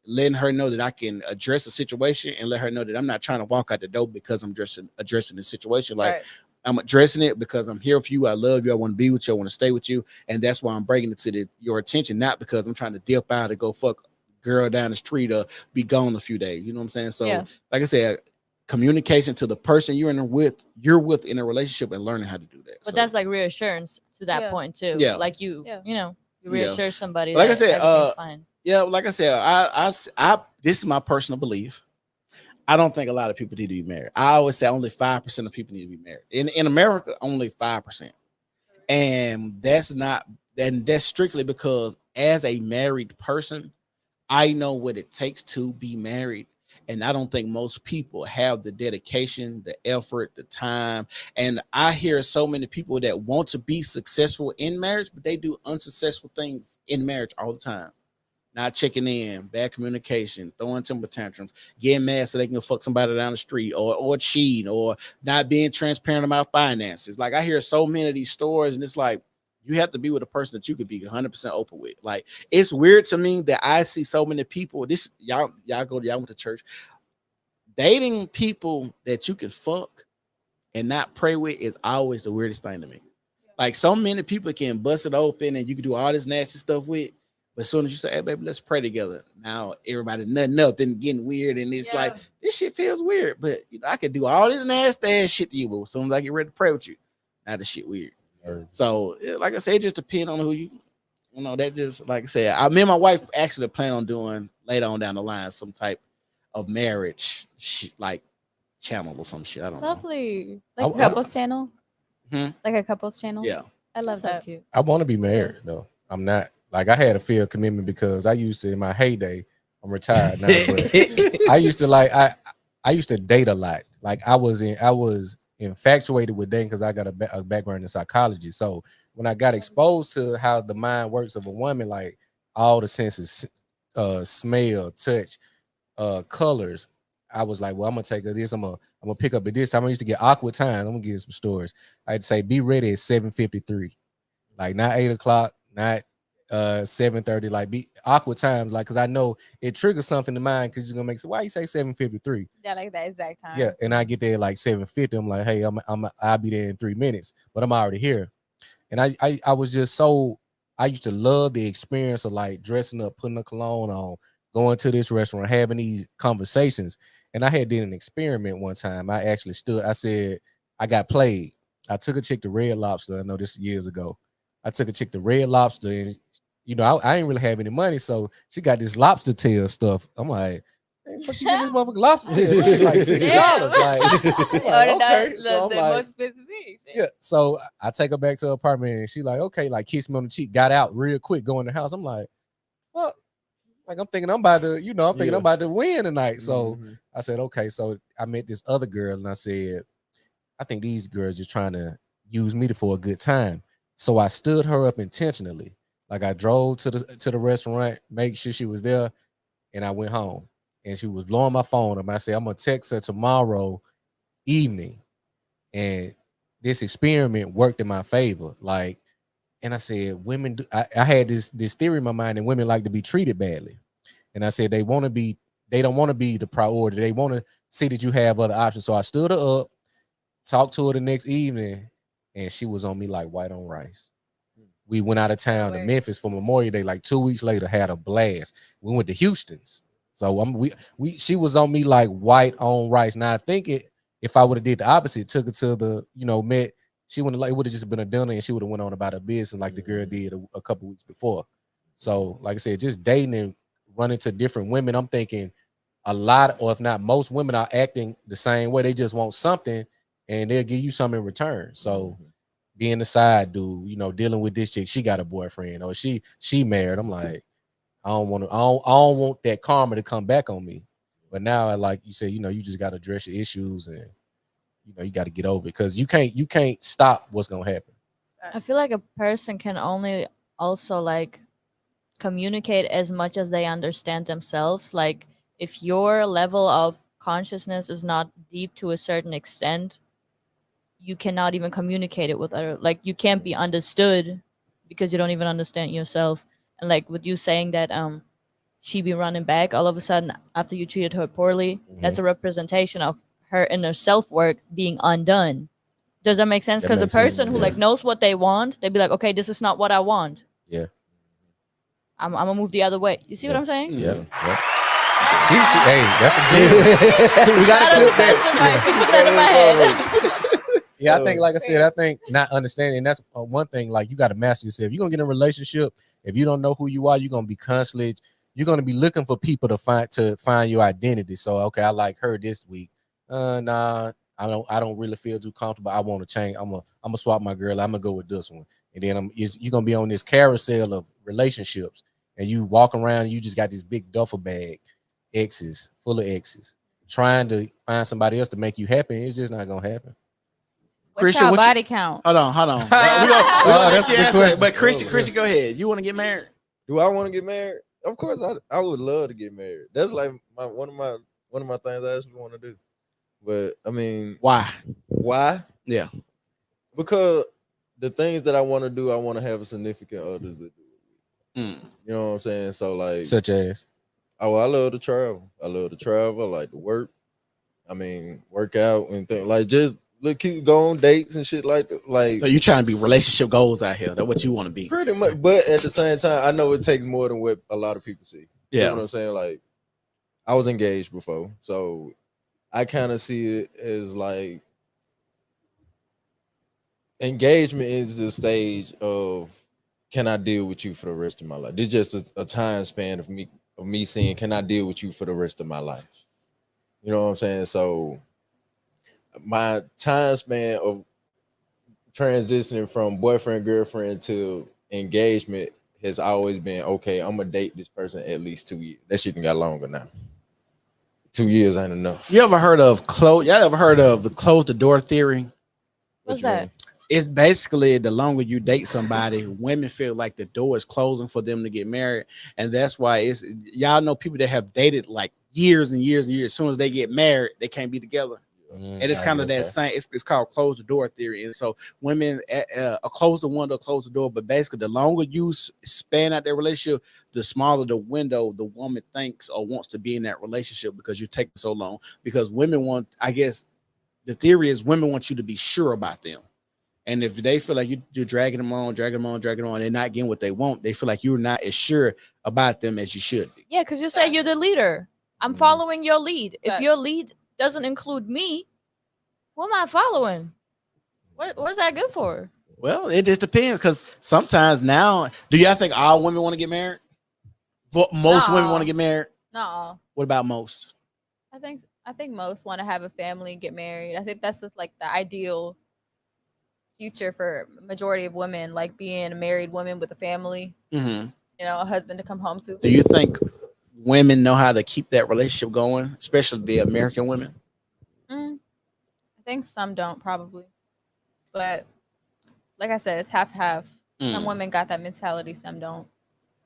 letting her know that I can address a situation and let her know that I'm not trying to walk out the door because I'm addressing the situation. Like, I'm addressing it because I'm here for you. I love you. I want to be with you. I want to stay with you. And that's why I'm bringing it to your attention, not because I'm trying to dip out and go fuck girl down the street or be gone a few days. You know what I'm saying? So, like I said, communication to the person you're with in a relationship, and learning how to do that. But that's like reassurance to that point too. Yeah. Like you reassure somebody like that I said, everything's fine. Yeah, like I said, I this is my personal belief. I don't think a lot of people need to be married. I always say only 5% of people need to be married. In America, only 5%. And that's strictly because as a married person, I know what it takes to be married. And I don't think most people have the dedication, the effort, the time. And I hear so many people that want to be successful in marriage, but they do unsuccessful things in marriage all the time. Not checking in, bad communication, throwing temper tantrums, getting mad so they can fuck somebody down the street, or cheat, or not being transparent about finances. Like, I hear so many of these stories, and it's like, you have to be with a person that you could be 100% open with. Like, it's weird to me that I see so many people. This y'all went to church, dating people that you can fuck and not pray with is always the weirdest thing to me. Like, so many people can bust it open and you can do all this nasty stuff with. But as soon as you say, hey, baby, let's pray together. Now everybody nutting up and getting weird. And it's like, this shit feels weird. But I could do all this nasty ass shit to you. But as soon as I get ready to pray with you, now the shit weird. So, like I said, it just depends on who you know, that just, like I said, me and my wife actually plan on doing later on down the line some type of marriage shit, like channel or some shit. I don't know. Lovely. Like a couples channel? Like a couples channel? Yeah. I love that. Cute. I want to be married though. I'm not. Like, I had a fear of commitment because I used to, in my heyday, I'm retired now, but I used to I used to date a lot. Like, I was infatuated with dating because I got a background in psychology. So when I got exposed to how the mind works of a woman, like all the senses, smell, touch, colors, I was like, well, I'm gonna take this. I'm gonna pick up at this time. I used to get awkward times. I'm gonna give you some stories. I'd say, be ready at 7:53, like not 8 o'clock, not 7:30, like be awkward times, like, because I know it triggers something in mind, because you're gonna make, so why you say 7:53? Yeah, like that exact time. Yeah, and I get there like 7:50. I'm like, hey, I'll be there in 3 minutes, but I'm already here. And I was just so, I used to love the experience of like dressing up, putting a cologne on, going to this restaurant, having these conversations. And I had did an experiment one time. I said, I got played. I took a chick to Red Lobster. I know this years ago. I took a chick to Red Lobster, and you know, I ain't really have any money, so she got this lobster tail stuff. I'm like, hey, fuck you get this motherfucking lobster tail? This shit like $60. Okay. So I'm like, most expensive thing. Yeah. So I take her back to her apartment, and she like, okay, like kiss me on the cheek, got out real quick, go in the house. I'm like, fuck. Like, I'm thinking I'm about to, I'm about to win tonight. So I said, okay. So I met this other girl, and I said, I think these girls are trying to use me for a good time. So I stood her up intentionally. Like, I drove to the restaurant, make sure she was there, and I went home. And she was blowing my phone up. I said, I'm gonna text her tomorrow evening. And this experiment worked in my favor. Like, and I said, women I had this theory in my mind that women like to be treated badly. And I said they don't want to be the priority. They want to see that you have other options. So I stood her up, talked to her the next evening, and she was on me like white on rice. We went out of town to Memphis for Memorial Day. Like 2 weeks later, had a blast. We went to Houston's. So she was on me like white on rice. Now I think if I would have did the opposite, took her to the, met, she wouldn't, like, it would have just been a dinner, and she would have went on about her business like the girl did a couple weeks before. So like I said, just dating and running to different women, I'm thinking a lot, or if not most women are acting the same way. They just want something and they'll give you something in return. So being the side dude, dealing with this chick, she got a boyfriend or she married. I'm like, I don't want that karma to come back on me. But now, like you said, you just got to address your issues, and you got to get over it, because you can't stop what's gonna happen. I feel like a person can only also like communicate as much as they understand themselves. Like if your level of consciousness is not deep to a certain extent, you cannot even communicate it with other, like you can't be understood because you don't even understand yourself. And like with you saying that she be running back all of a sudden after you treated her poorly, that's a representation of her inner self-work being undone. Does that make sense? That Because a makes sense, person who yeah. like knows what they want, they'd be like, okay, this is not what I want. Yeah. I'm gonna move the other way. You see what I'm saying? Yeah. She, hey, that's a gem. We gotta clip that. Put that in my head. Yeah, I think, like I said, I think not understanding, that's one thing. Like, you got to master yourself. You're gonna get in a relationship. If you don't know who you are, you're gonna be constantly. You're gonna be looking for people to find your identity. So, okay, I like her this week. Nah, I don't really feel too comfortable. I want to change. I'm gonna swap my girl. I'm gonna go with this one. And then you're gonna be on this carousel of relationships, and you walk around. And you just got this big duffel bag, exes, full of exes, trying to find somebody else to make you happy. It's just not gonna happen. What's your body count? Hold on. We gonna let you answer it. But Christian, go ahead. You want to get married? Do I want to get married? Of course, I would love to get married. That's like one of my things I actually want to do. But I mean, why? Yeah, because the things that I want to do, I want to have a significant other to do. You know what I'm saying? So like, such as, I love to travel. I like to work. I mean, work out and things like just keep go on dates and shit like that. Like, so you trying to be relationship goals out here? That's what you want to be. Pretty much, but at the same time, I know it takes more than what a lot of people see. Yeah. You know what I'm saying? Like, I was engaged before, so I kind of see it as like engagement is the stage of, can I deal with you for the rest of my life? It's just a time span of me saying, can I deal with you for the rest of my life? You know what I'm saying? So my time span of transitioning from boyfriend, girlfriend to engagement has always been, okay, I'm gonna date this person at least 2 years. That shit got longer now. 2 years ain't enough. Y'all ever heard of the close the door theory? What's that? It's basically the longer you date somebody, women feel like the door is closing for them to get married, and that's why y'all know people that have dated like years and years and years. As soon as they get married, they can't be together. And it's kind of that same. It's called close the door theory. And so women close the window, close the door. But basically, the longer you span out their relationship, the smaller the window the woman thinks or wants to be in that relationship, because you're taking so long. Because women want, I guess, the theory is women want you to be sure about them. And if they feel like you're dragging them on, they're not getting what they want, they feel like you're not as sure about them as you should be. Yeah, because you say you're the leader. I'm following your lead. If your lead doesn't include me, who am I following? What's that good for? Well, it just depends, because sometimes now, do y'all think all women want to get married? Most women want to get married? No. What about most? I think most want to have a family and get married. I think that's just like the ideal future for majority of women, like being a married woman with a family. Mm-hmm. You know, a husband to come home to. Do you think women know how to keep that relationship going, especially the American women? I think some don't, probably, but like I said, it's half. Some women got that mentality, some don't.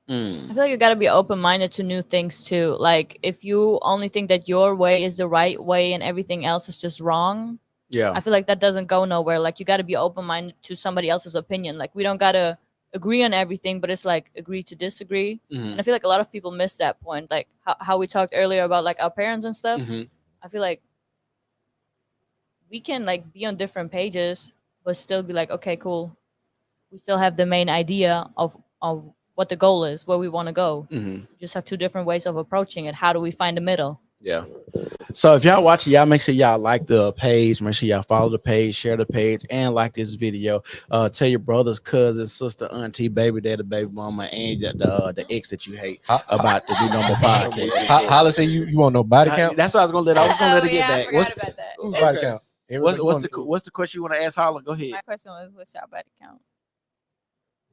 I feel like you got to be open-minded to new things too. Like if you only think that your way is the right way and everything else is just wrong, I feel like that doesn't go nowhere. Like you got to be open-minded to somebody else's opinion. Like we don't got to agree on everything, but it's like agree to disagree. And I feel like a lot of people miss that point. Like how we talked earlier about like our parents and stuff. I feel like we can like be on different pages, but still be like, okay, cool. We still have the main idea of what the goal is, where we want to go. We just have two different ways of approaching it. How do we find the middle? Yeah. So if y'all watching, y'all make sure y'all like the page, make sure y'all follow the page, share the page, and like this video. Tell your brothers, cousins, sister, auntie, baby daddy, baby mama, and the ex that you hate about the New Normal Podcast. Holla say you want no body count? That's what I was gonna let. I was gonna let it get back. What's about that? Who's body count? What's the question you want to ask, Holla? Go ahead. My question was, what's y'all body count?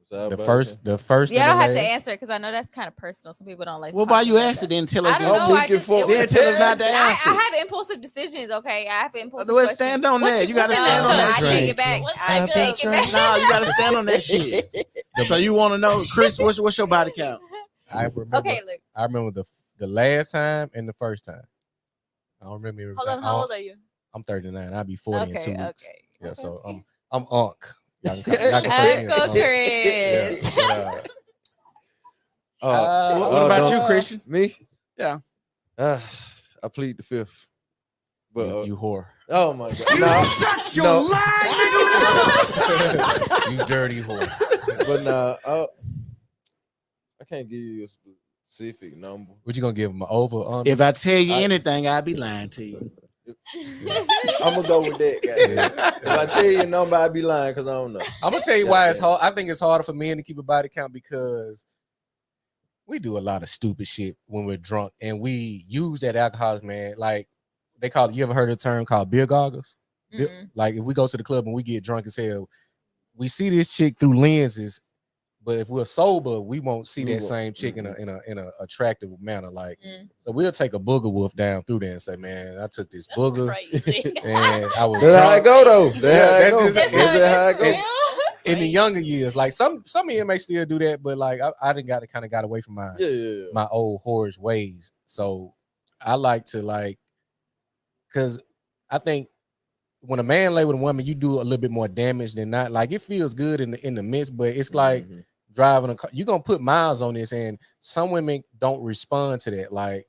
The first. Yeah, I and don't the have to last? answer because I know that's kind of personal. Some people don't like. Well, why talking you about asked it that. then? Tell us. I don't know. I just then tell us not to answer. I have impulsive decisions. Okay, I have impulsive Well, questions. stand on that. You got to stand on that I shit. take it back. I take it back. No, you got to stand on that shit. So you want to know, Chris? What's your body count? I remember. Okay, look. I remember the last time and the first time. I don't remember everything. Hold on, how old are you? I'm 39. I'll be 40 in 2 weeks. Okay. Yeah, so I'm Unc. Y'all can Uncle Chris. Yeah, what about you, Christian? Me? Yeah. I plead the fifth. But you whore. Oh my god! Shut your lie, nigga. You dirty whore. But nah, I can't give you a specific number. What you gonna give him? An over? Under? If I tell you anything, I'll be lying to you. I'm gonna go with that, guy. If I tell you a number, I'll be lying because I don't know. I'm gonna tell you why it's hard. I think it's harder for men to keep a body count because we do a lot of stupid shit when we're drunk, and we use that alcohol, man. Like they call it. You ever heard of the term called beer goggles? Like if we go to the club and we get drunk as hell, we see this chick through lenses. But if we're sober, we won't see that same chick in a attractive manner. Like, so we'll take a booger wolf down through there and say, "Man, I took this booger, and I was." That's how it go, though. That's just how it goes. In the younger years, like some men may still do that, but like I didn't got away from my old whorish ways. So I like to because I think when a man lay with a woman, you do a little bit more damage than not. Like it feels good in the midst, but it's like driving a car. You're gonna put miles on this, and some women don't respond to that. Like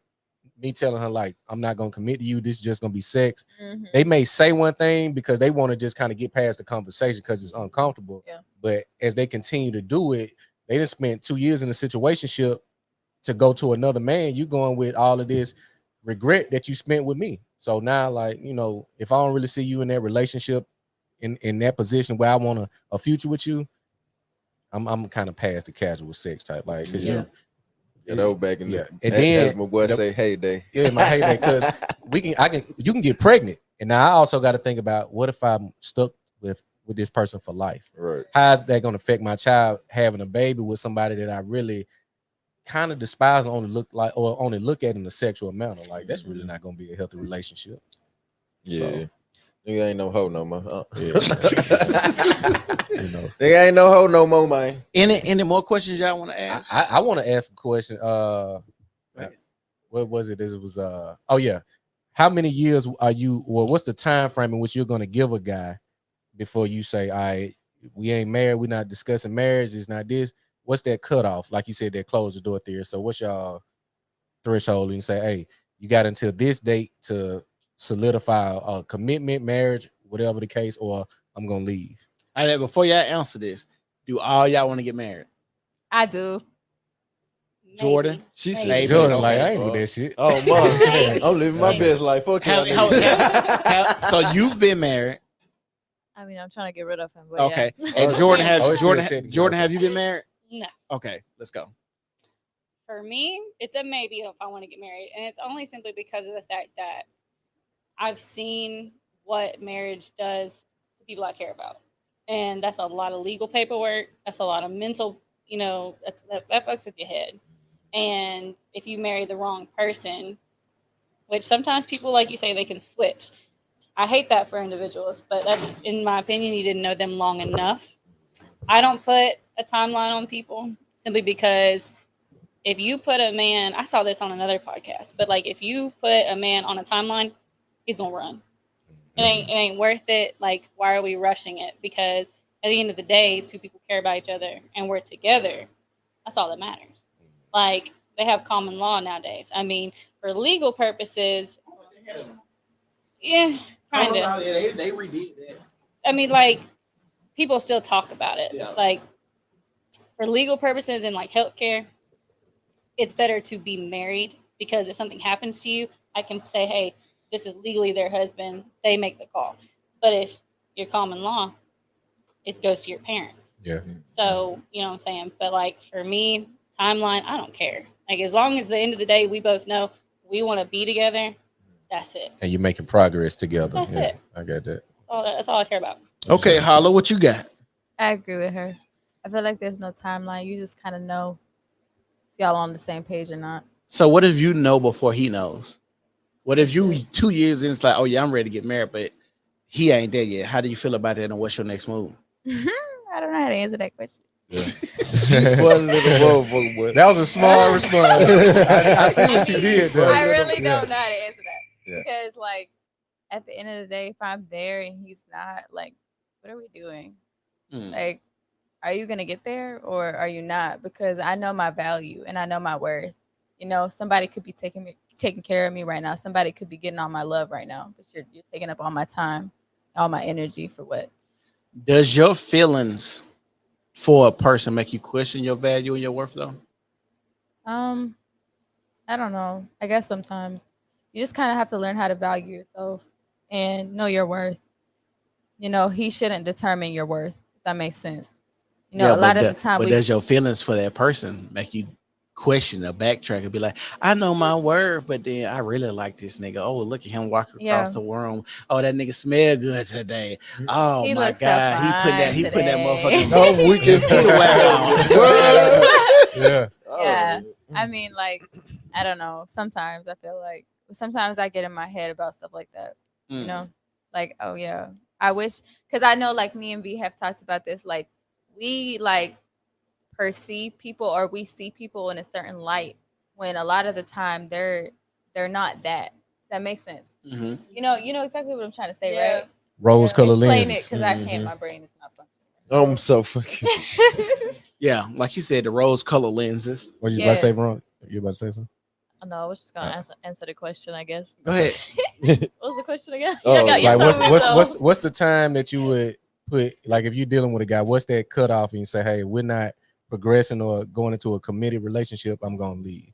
me telling her, like, I'm not gonna commit to you, this is just gonna be sex. They may say one thing because they want to just kind of get past the conversation because it's uncomfortable. But as they continue to do it, they just spent 2 years in a situationship to go to another man. You going with all of this regret that you spent with me. So now, like, you know, if I don't really see you in that relationship, in that position where I want a future with you, I'm kind of past the casual sex type, like, cause you, that was back in the, and then as my boy say, heyday. Yeah, my heyday, because you can get pregnant, and now I also got to think about what if I'm stuck with this person for life. Right? How is that going to affect my child having a baby with somebody that I really kind of despise and only look at in a sexual manner? Like that's really not going to be a healthy relationship. Yeah. So, nigga ain't no hoe no more. You know, nigga ain't no hoe no more, man. Any more questions y'all want to ask? I want to ask a question. What was it? This was oh yeah. How many years are you? Well, what's the time frame in which you're going to give a guy before you say, "All right, we ain't married. We're not discussing marriage. It's not this." What's that cutoff? Like you said, that close the door theory. So what's y'all threshold? And say, hey, you got until this date to solidify a commitment, marriage, whatever the case, or I'm gonna leave. All right, before y'all answer this, do all y'all want to get married? I do. Jordan, she said, Jordan, like I ain't with that shit. Oh man, I'm living my best life. Fuck so you've been married. I mean, I'm trying to get rid of him. But Okay. Yeah. And Jordan, have you been married? No. Okay, let's go. For me, it's a maybe if I want to get married. And it's only simply because of the fact that I've seen what marriage does to people I care about. And that's a lot of legal paperwork. That's a lot of mental, that fucks with your head. And if you marry the wrong person, which sometimes people, like you say, they can switch. I hate that for individuals, but that's, in my opinion, you didn't know them long enough. I don't put a timeline on people simply because if you put a man, I saw this on another podcast, but like if you put a man on a timeline, he's gonna run. It ain't worth it. Like, why are we rushing it? Because at the end of the day, two people care about each other and we're together. That's all that matters. Like, they have common law nowadays. I mean, for legal purposes, yeah, kind of. They redid that. I mean, like, people still talk about it. Yeah. Like, for legal purposes and like healthcare, it's better to be married because if something happens to you, I can say, hey, this is legally their husband. They make the call. But if you're common law, it goes to your parents. Yeah. So, you know what I'm saying? But like for me, timeline, I don't care. Like as long as the end of the day, we both know we want to be together, that's it. And you're making progress together. That's it. I got that. That's all I care about. Okay, Holla, what you got? I agree with her. I feel like there's no timeline. You just kind of know if y'all on the same page or not. So what if you know before he knows? What if you 2 years in, it's like, oh yeah, I'm ready to get married, but he ain't there yet. How do you feel about that, and what's your next move? I don't know how to answer that question. She funny little motherfucker, boy. That was a small response. I see what you did there. I really don't know how to answer that because, like, at the end of the day, if I'm there and he's not, like, what are we doing? Like, are you gonna get there or are you not? Because I know my value and I know my worth. You know, somebody could be taking care of me right now. Somebody could be getting all my love right now, but you're taking up all my time, all my energy for what? Does your feelings for a person make you question your value and your worth though? I don't know. I guess sometimes you just kind of have to learn how to value yourself and know your worth. You know, he shouldn't determine your worth, if that makes sense. You know, a lot of the time but does your feelings for that person make you question or backtrack and be like, I know my worth, but then I really like this nigga. Oh, look at him walking across the room. Oh, that nigga smell good today. Oh He my looks so God, fine he put that today. motherfucking weekend Yeah. Yeah. I mean, like, I don't know. Sometimes I feel like sometimes I get in my head about stuff like that. You know? Like, oh yeah. I wish, because I know like me and V have talked about this. Like, we like perceive people or we see people in a certain light when a lot of the time they're not that. Does that make sense? Mm-hmm. You know exactly what I'm trying to say, right? Rose color Explain lenses. it because I can't. My brain is not functioning. I'm so fucking. Yeah, like you said, the rose color lenses. What you about to say, Veron? You about to say something? No, I was just gonna answer the question, I guess. Go ahead. What was the question again? Like what's the time that you would put, like, if you're dealing with a guy, what's that cutoff and you say, hey, we're not progressing or going into a committed relationship, I'm gonna leave?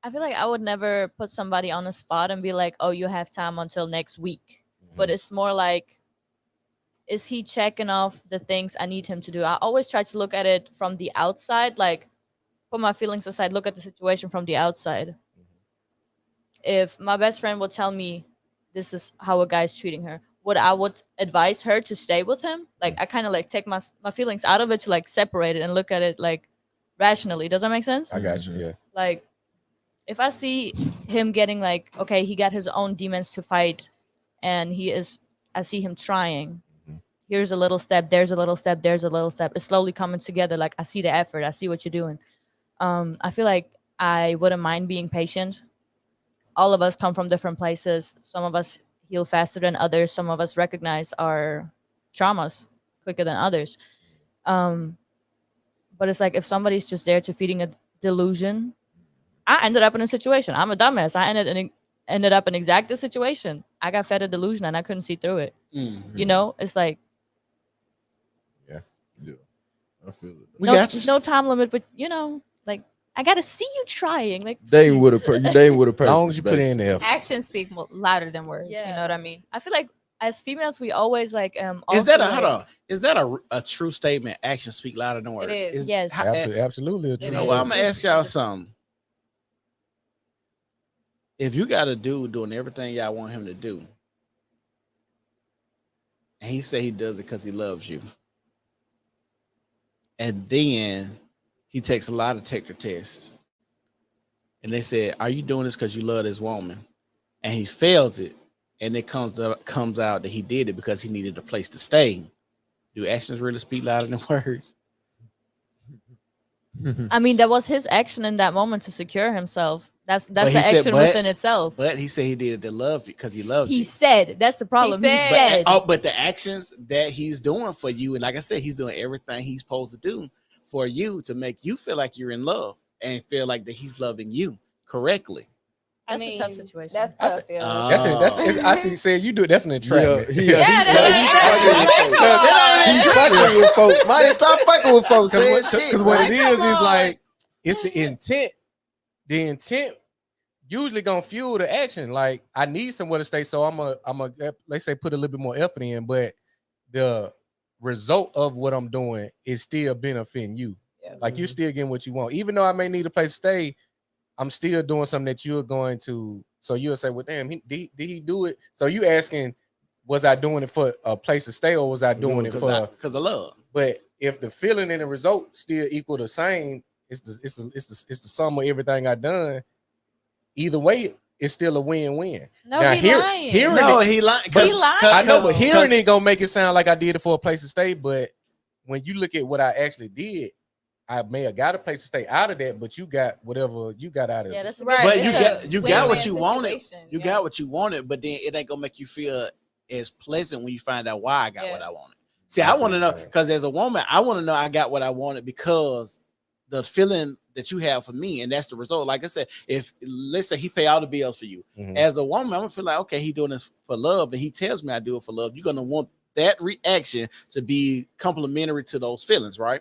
I feel like I would never put somebody on the spot and be like, oh, you have time until next week. But it's more like, is he checking off the things I need him to do? I always try to look at it from the outside, like put my feelings aside, look at the situation from the outside. If my best friend would tell me this is how a guy's treating her, I would advise her to stay with him. Like, I kind of like take my feelings out of it to like separate it and look at it like rationally. Does that make sense? I got you. Yeah. Like, if I see him getting like, okay, he got his own demons to fight and I see him trying. Here's a little step, there's a little step, there's a little step. It's slowly coming together. Like, I see the effort. I see what you're doing. I feel like I wouldn't mind being patient. All of us come from different places. Some of us heal faster than others. Some of us recognize our traumas quicker than others. But it's like, if somebody's just there to feeding a delusion, I ended up in a situation. I'm a dumbass. I ended up in exact this situation. I got fed a delusion and I couldn't see through it. You know, it's like, yeah, I feel it. No time limit, but you know, like, I gotta see you trying. Like, they ain't with a purpose. As long as you put it in there. Actions speak louder than words. Yeah. You know what I mean? I feel like as females, we always like Is that hold on? Is that a true statement? Actions speak louder than words. It is. Yes. Absolutely. You know what? I'm gonna ask y'all something. If you got a dude doing everything y'all want him to do, and he say he does it because he loves you, and then he takes a lie detector test, and they said, "Are you doing this because you love this woman?" And he fails it, and it comes out that he did it because he needed a place to stay. Do actions really speak louder than words? I mean, that was his action in that moment to secure himself. That's the action within itself. But he said he did it to love you because he loves you. He said that's the problem. He said. But the actions that he's doing for you, and like I said, he's doing everything he's supposed to do for you to make you feel like you're in love and feel like that he's loving you correctly. That's a tough situation. That's tough. That's I see. Say you do it. That's an entrapment. He's fucking with folks. Man, stop fucking with folks. Because what it is like, it's the intent. The intent usually gonna fuel the action. Like, I need somewhere to stay, so I'm a let's say put a little bit more effort in, but the result of what I'm doing is still benefiting you. Yeah. Like, you're still getting what you want, even though I may need a place to stay. I'm still doing something that you're going to. So you'll say, well, damn, did he do it? So you asking, was I doing it for a place to stay, or was I doing it for because of love? But if the feeling and the result still equal the same, it's the sum of everything I done. Either way, it's still a win-win. No, now, he lying. Hearing No, it, he lying. He lying. I know, but hearing it gonna make it sound like I did it for a place to stay. But when you look at what I actually did, I may have got a place to stay out of that, but you got whatever you got out of it. That's Right. But you got what you win-win wanted. situation. You got what you wanted, but then it ain't gonna make you feel as pleasant when you find out why I got what I wanted. See, I want to know, because as a woman, I want to know I got what I wanted because the feeling that you have for me, and that's the result. Like I said, if let's say he pay all the bills for you, as a woman, I'm gonna feel like, okay, he doing this for love, and he tells me I do it for love. You're gonna want that reaction to be complementary to those feelings, right?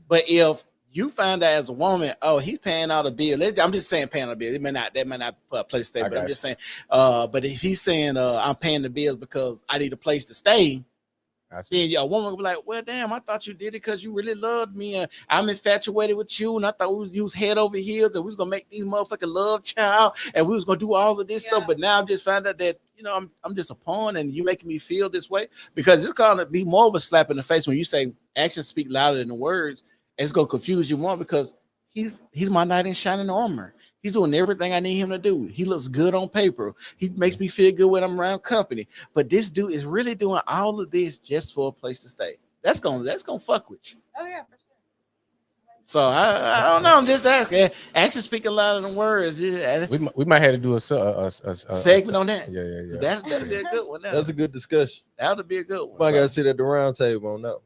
But if you find out as a woman, oh, he's paying all the bill. I'm just saying paying all the bill. That may not put a place to stay, but I'm just saying. But if he's saying I'm paying the bills because I need a place to stay, then a woman will be like, well, damn, I thought you did it because you really loved me. And I'm infatuated with you. And I thought you was head over heels and we was going to make these motherfucking love child. And we was going to do all of this stuff. But now I'm just found out that, I'm just a pawn and you making me feel this way. Because it's going to be more of a slap in the face when you say actions speak louder than the words. It's going to confuse you more because he's my knight in shining armor. He's doing everything I need him to do. He looks good on paper. He makes me feel good when I'm around company. But this dude is really doing all of this just for a place to stay. That's gonna fuck with you. Oh yeah, for sure. So I don't know. I'm just asking. Actions speaking louder than words. Yeah. We might have to do a segment on that. Yeah. That'd be a good one. That's a good discussion. That would be a good one. Might gotta sit at the round table on that.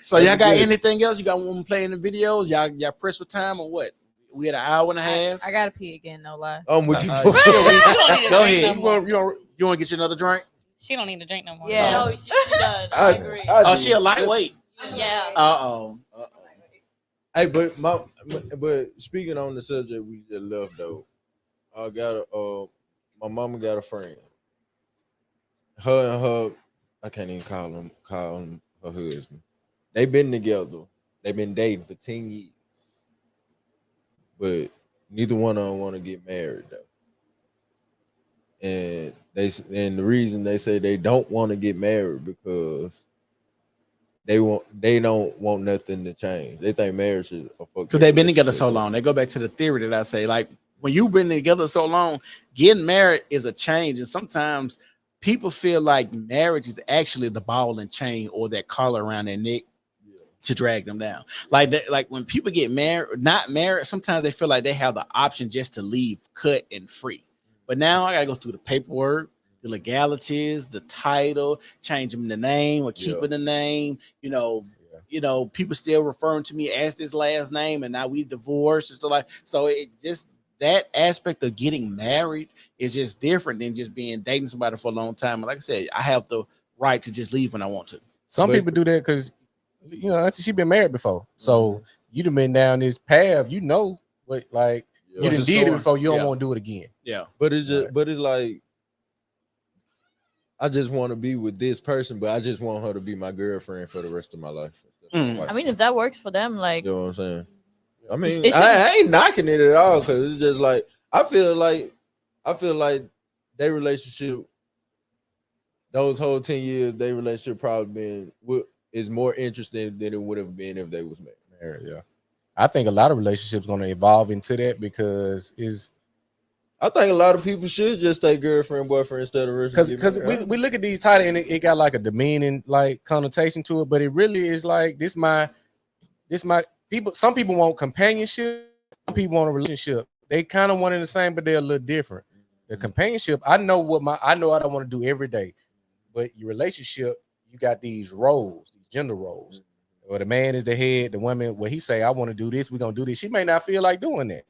So y'all got anything else? You got one playing the videos? Y'all pressed for time or what? We had an hour and a half. I gotta pee again, no lie. I'm with you. Go ahead. No You want to get you another drink? She don't need to drink no more. Yeah. No, she does. I agree. Oh, she a lightweight. Yeah. Uh-oh. Hey, but speaking on the subject we just left though, I got my mama got a friend. Her and her, I can't even call him her husband. They've been together. They've been dating for 10 years. But neither one of them want to get married though. And the reason they say they don't want to get married because they don't want nothing to change. They think marriage is a fuck. Because they've been together so long. They go back to the theory that I say, like when you've been together so long, getting married is a change. And sometimes people feel like marriage is actually the ball and chain or that collar around their neck to drag them down. Like that, like when people get married, not married, sometimes they feel like they have the option just to leave cut and free. But now I gotta go through the paperwork, the legalities, the title, changing the name or keeping the name. People still referring to me as this last name, and now we divorced and stuff like. So it just that aspect of getting married is just different than just being dating somebody for a long time. And like I said, I have the right to just leave when I want to. Some people do that because she been married before, so you done been down this path. You know what, like you done did it before. You don't want to do it again. Yeah, but it's just, but it's like I just want to be with this person, but I just want her to be my girlfriend for the rest of my life. I mean, if that works for them, like you know what I'm saying. I mean, I ain't knocking it at all because it's just like I feel like their relationship, those whole 10 years, their relationship probably is more interesting than it would have been if they was married. Yeah, I think a lot of relationships going to evolve into that because I think a lot of people should just stay girlfriend, boyfriend instead of because we look at these titles and it got like a demeaning like connotation to it, but it really is like this my people. Some people want companionship, some people want a relationship. They kind of one and the same, but they're a little different. The companionship, I know I don't want to do every day, but your relationship, you got these roles, these gender roles. Or the man is the head, the woman, he say, I want to do this, we're gonna do this. She may not feel like doing that.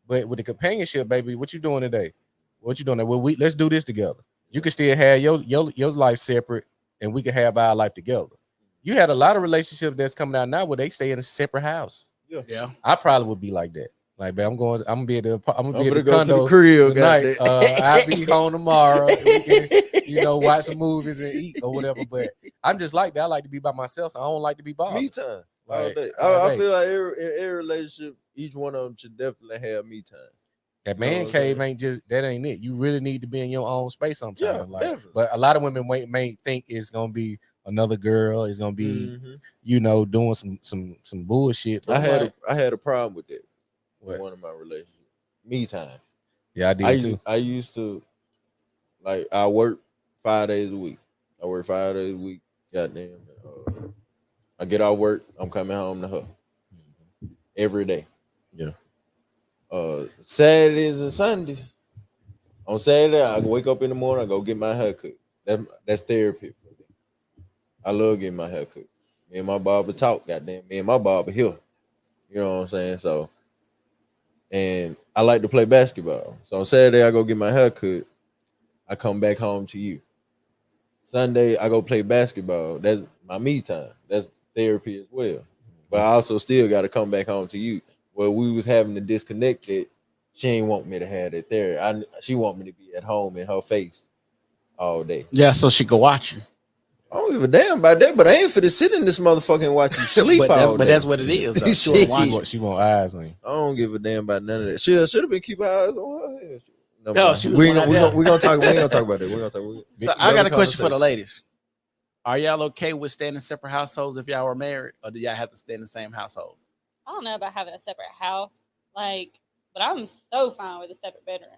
But with the companionship, baby, what you doing today? What you doing? Well, let's do this together. You can still have your life separate, and we can have our life together. You had a lot of relationships that's coming out now where they stay in a separate house. Yeah. I probably would be like that. Like, man, I'm gonna be at the condo to the crib tonight. I'll be home tomorrow. We can, watch some movies and eat or whatever. But I'm just like that. I like to be by myself, so I don't like to be bothered. Me time. Right. I feel like every relationship, each one of them should definitely have me time. That man cave ain't ain't it. You really need to be in your own space sometimes. Yeah, definitely. But a lot of women may think it's gonna be another girl. It's gonna be, doing some bullshit. But I had a problem with that. What? One of my relationships. Me time. Yeah, I did too. I used to I work 5 days a week. I work 5 days a week. Goddamn. I get out of work. I'm coming home to her every day. Yeah. Saturdays and Sundays. On Saturday, I wake up in the morning. I go get my hair cut. That's therapy for me. I love getting my hair cut. Me and my barber talk. Goddamn. Me and my barber here. You know what I'm saying? So, and I like to play basketball. So on Saturday, I go get my hair cut. I come back home to you. Sunday, I go play basketball. That's my me time. That's therapy as well. But I also still got to come back home to you. Where we was having to disconnect it, she ain't want me to have that therapy. She want me to be at home in her face all day. Yeah, so she could watch you. I don't give a damn about that, but I ain't finna sit in this motherfucker and watch you sleep all day. But that's what it is. She want eyes on you. I don't give a damn about none of that. She should have been keeping her eyes on her head. We gonna talk. We ain't gonna talk about that. We're gonna talk. So I got a question for the ladies. Are y'all okay with staying in separate households if y'all were married, or do y'all have to stay in the same household? I don't know about having a separate house, but I'm so fine with a separate bedroom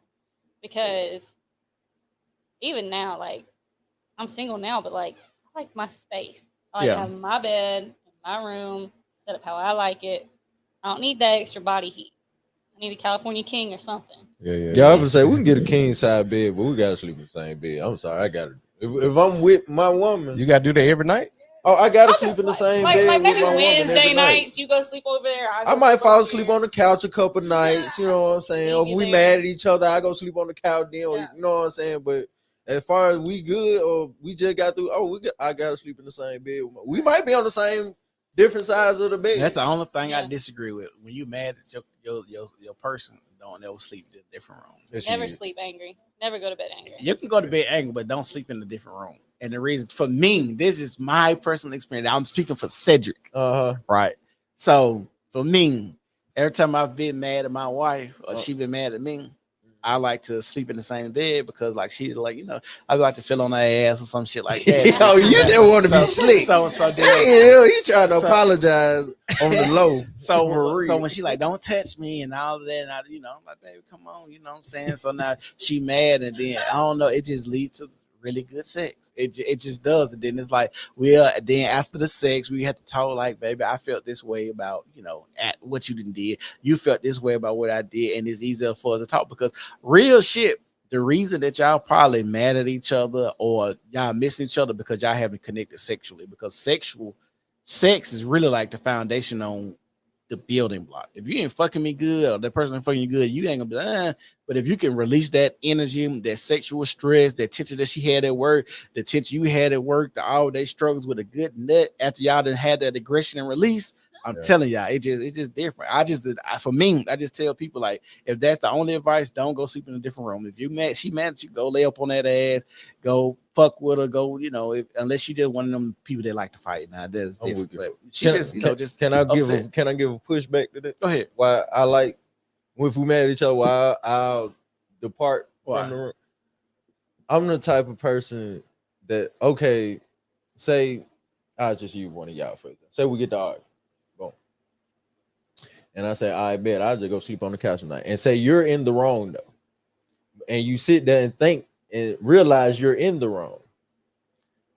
because even now, I'm single now, but I like my space. I have my bed, my room, set up how I like it. I don't need that extra body heat. I need a California king or something. Yeah, I would say we can get a king side bed, but we gotta sleep in the same bed. I'm sorry, I gotta. If I'm with my woman, you gotta do that every night. Oh, I gotta sleep in the same bed. Like maybe with my Wednesday woman nights, you go sleep over there. I might fall asleep on the couch a couple nights. You know what I'm saying? Or if we mad at each other, I go sleep on the couch then. Or, you know what I'm saying? But as far as we good, or we just got through. I gotta sleep in the same bed. We might be on the same different sides of the bed. That's the only thing I disagree with. When you mad at your person, don't ever sleep in a different room. Never sleep angry. Never go to bed angry. You can go to bed angry, but don't sleep in a different room. And the reason for me, this is my personal experience. I'm speaking for Cedric. Right. So for me, every time I've been mad at my wife or she been mad at me, I like to sleep in the same bed because she's I like to feel on her ass or some shit like that. You just want to be slick. So you trying to apologize on the low. So when she don't touch me and all of that, and I'm like, baby, come on, you know what I'm saying? So now she mad, and then I don't know, it just leads to really good sex. It just does. And then it's then after the sex, we had to talk baby, I felt this way about, at what you did. You felt this way about what I did. And it's easier for us to talk because real shit, the reason that y'all probably mad at each other or y'all missing each other because y'all haven't connected sexually, because sex is really the foundation on the building block. If you ain't fucking me good or that person ain't fucking you good, you ain't gonna be but if you can release that energy, that sexual stress, that tension that she had at work, the tension you had at work, the all day struggles with a good nut after y'all done had that aggression and release, I'm telling y'all, it's just different. For me, I just tell people if that's the only advice, don't go sleep in a different room. If she mad at you, go lay up on that ass, go fuck with her, go, unless she just one of them people that like to fight. Now that's different. But she can I give a pushback to that? Go ahead. Why I if we mad at each other, I'll depart from the room. I'm the type of person that say I'll just use one of y'all for example. Say we get to argue. Boom. And I say, I bet I'll just go sleep on the couch tonight. And say you're in the wrong though. And you sit there and think and realize you're in the wrong.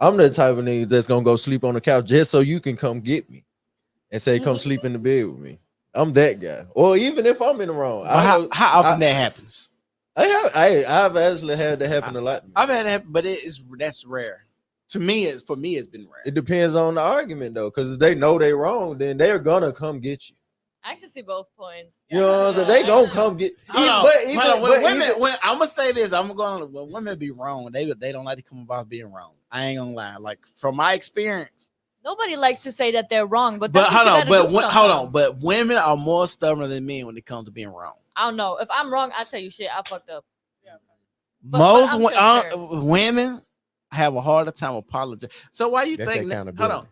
I'm the type of nigga that's gonna go sleep on the couch just so you can come get me and say, come sleep in the bed with me. I'm that guy. Or even if I'm in the wrong. How often that happens? I've actually had that happen a lot. I've had that, but that's rare. For me, it's been rare. It depends on the argument though, because if they know they're wrong, then they're gonna come get you. I can see both points. You know what I'm saying? They gonna come get. When I'm gonna say this, when women be wrong, they don't like to come about being wrong. I ain't gonna lie. From my experience, nobody likes to say that they're wrong, but hold on. But women are more stubborn than men when it comes to being wrong. I don't know. If I'm wrong, I tell you shit. I fucked up. Yeah. Most women have a harder time apologizing. So why you think? Hold on.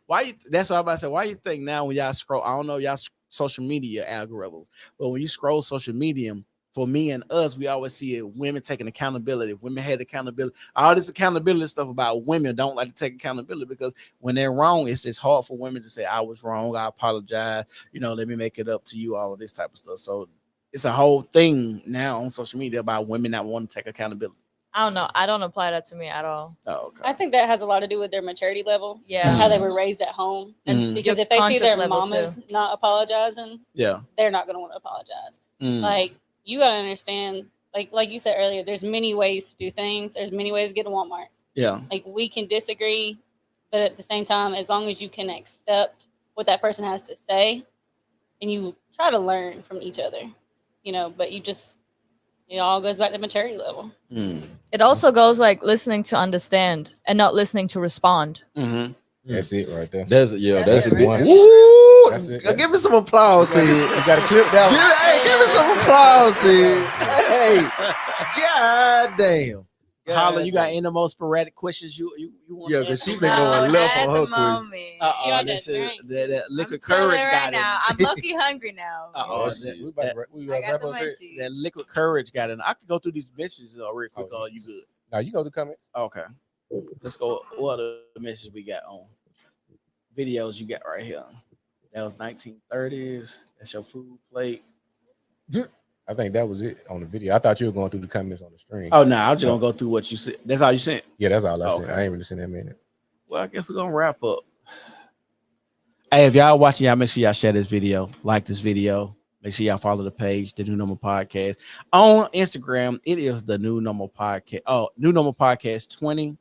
That's what I'm about to say. Why you think now when y'all scroll? I don't know y'all social media algorithms, but when you scroll social media, for me and us, we always see it, women taking accountability. Women had accountability. All this accountability stuff about women don't like to take accountability because when they're wrong, it's hard for women to say, I was wrong, I apologize, let me make it up to you, all of this type of stuff. So it's a whole thing now on social media about women that want to take accountability. I don't know. I don't apply that to me at all. Oh, okay. I think that has a lot to do with their maturity level. Yeah. How they were raised at home. And because if they see their mamas not apologizing, they're not going to want to apologize. Like, you got to understand, like you said earlier, there's many ways to do things. There's many ways to get to Walmart. Yeah. Like, we can disagree, but at the same time, as long as you can accept what that person has to say and you try to learn from each other, but you just, it all goes back to maturity level. It also goes like listening to understand and not listening to respond. That's it right there. That's it. One. Woo! That's it. Give me some applause, Sid. You got to clip that one. Give me some applause, Sid. Hey, god damn. Holla, you got any more sporadic questions you want? Yeah, because she's been going left on her quiz. That liquid I'm courage right got now. I'm lucky hungry now. That liquid courage got in. I could go through these messages real quick. Oh, you good? No, you go to comments. Okay. Let's go. What other messages we got on videos you got right here? That was 1930s. That's your food plate. I think that was it on the video. I thought you were going through the comments on the stream. Oh no, I'm just gonna go through what you said. That's all you sent. Yeah, that's all I sent. I ain't really sent that many. Well, I guess we're gonna wrap up. Hey, if y'all watching, y'all make sure y'all share this video, like this video. Make sure y'all follow the page, the New Normal Podcast. On Instagram, it is the New Normal Podcast. Oh, New Normal Podcast 20.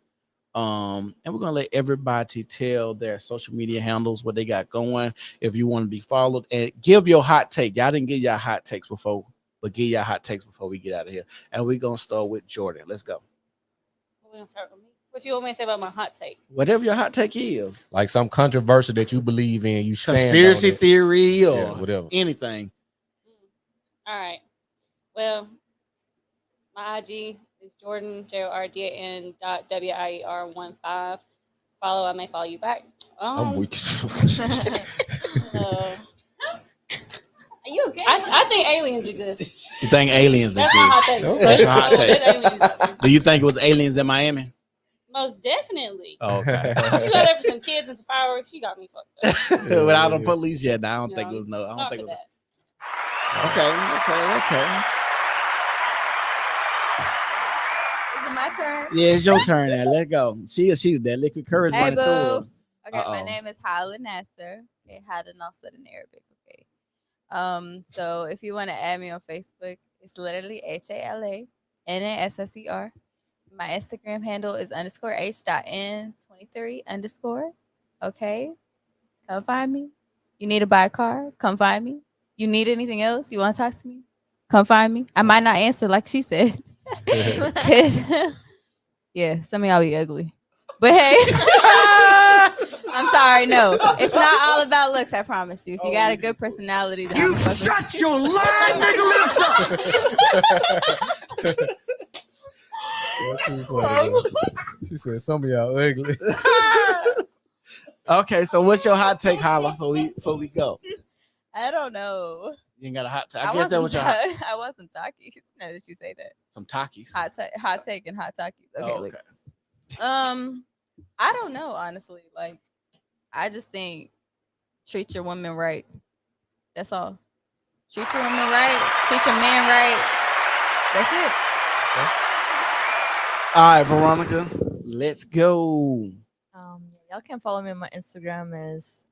And we're gonna let everybody tell their social media handles, what they got going. If you want to be followed, and give your hot take. Y'all didn't give y'all hot takes before, but give y'all hot takes before we get out of here. And we're gonna start with Jordan. Let's go. We're gonna start with me. What you want me to say about my hot take? Whatever your hot take is, like some controversy that you believe in, you stand conspiracy on it. theory or whatever, anything. All right. Well, my IG is Jordan JORDAN.WIER15. Follow, I may follow you back. I'm weak. Are you okay? I think aliens exist. You think aliens That's exist? my hot take. That's your hot Aliens. take. Do you think it was aliens in Miami? Most definitely. Oh, okay. You go there for some kids and some fireworks, you got me fucked up. Without the police yet, I don't think it was no. I don't think it was. Okay. Is it my turn? Yeah, it's your turn now. Let's go. She's that liquid courage Hey, running boo. through her. Okay, my name is Hala Nasser. Okay, Hala Nasser in Arabic. Okay. So if you want to add me on Facebook, it's literally HALANASSER. My Instagram handle is _H.N23_. Okay. Come find me. You need to buy a car? Come find me. You need anything else? You want to talk to me? Come find me. I might not answer like she said. Yeah, some of y'all be ugly. But hey, I'm sorry. No, it's not all about looks. I promise you. If you got a good personality, then You shut your lying nigga lips up. That's too funny, man. She said some of y'all ugly. Okay, so what's your hot take, Holla, before we go? I don't know. You ain't got a hot take. I guess that was your hot. I want some Takis. Now that you say that. Some Takis. Hot take and hot Takis. Okay. Oh, okay. I don't know, honestly. Like, I just think treat your women right. That's all. Treat your women right. Treat your man right. That's it. Okay. All right, Veronica, let's go. Y'all can follow me on my Instagram as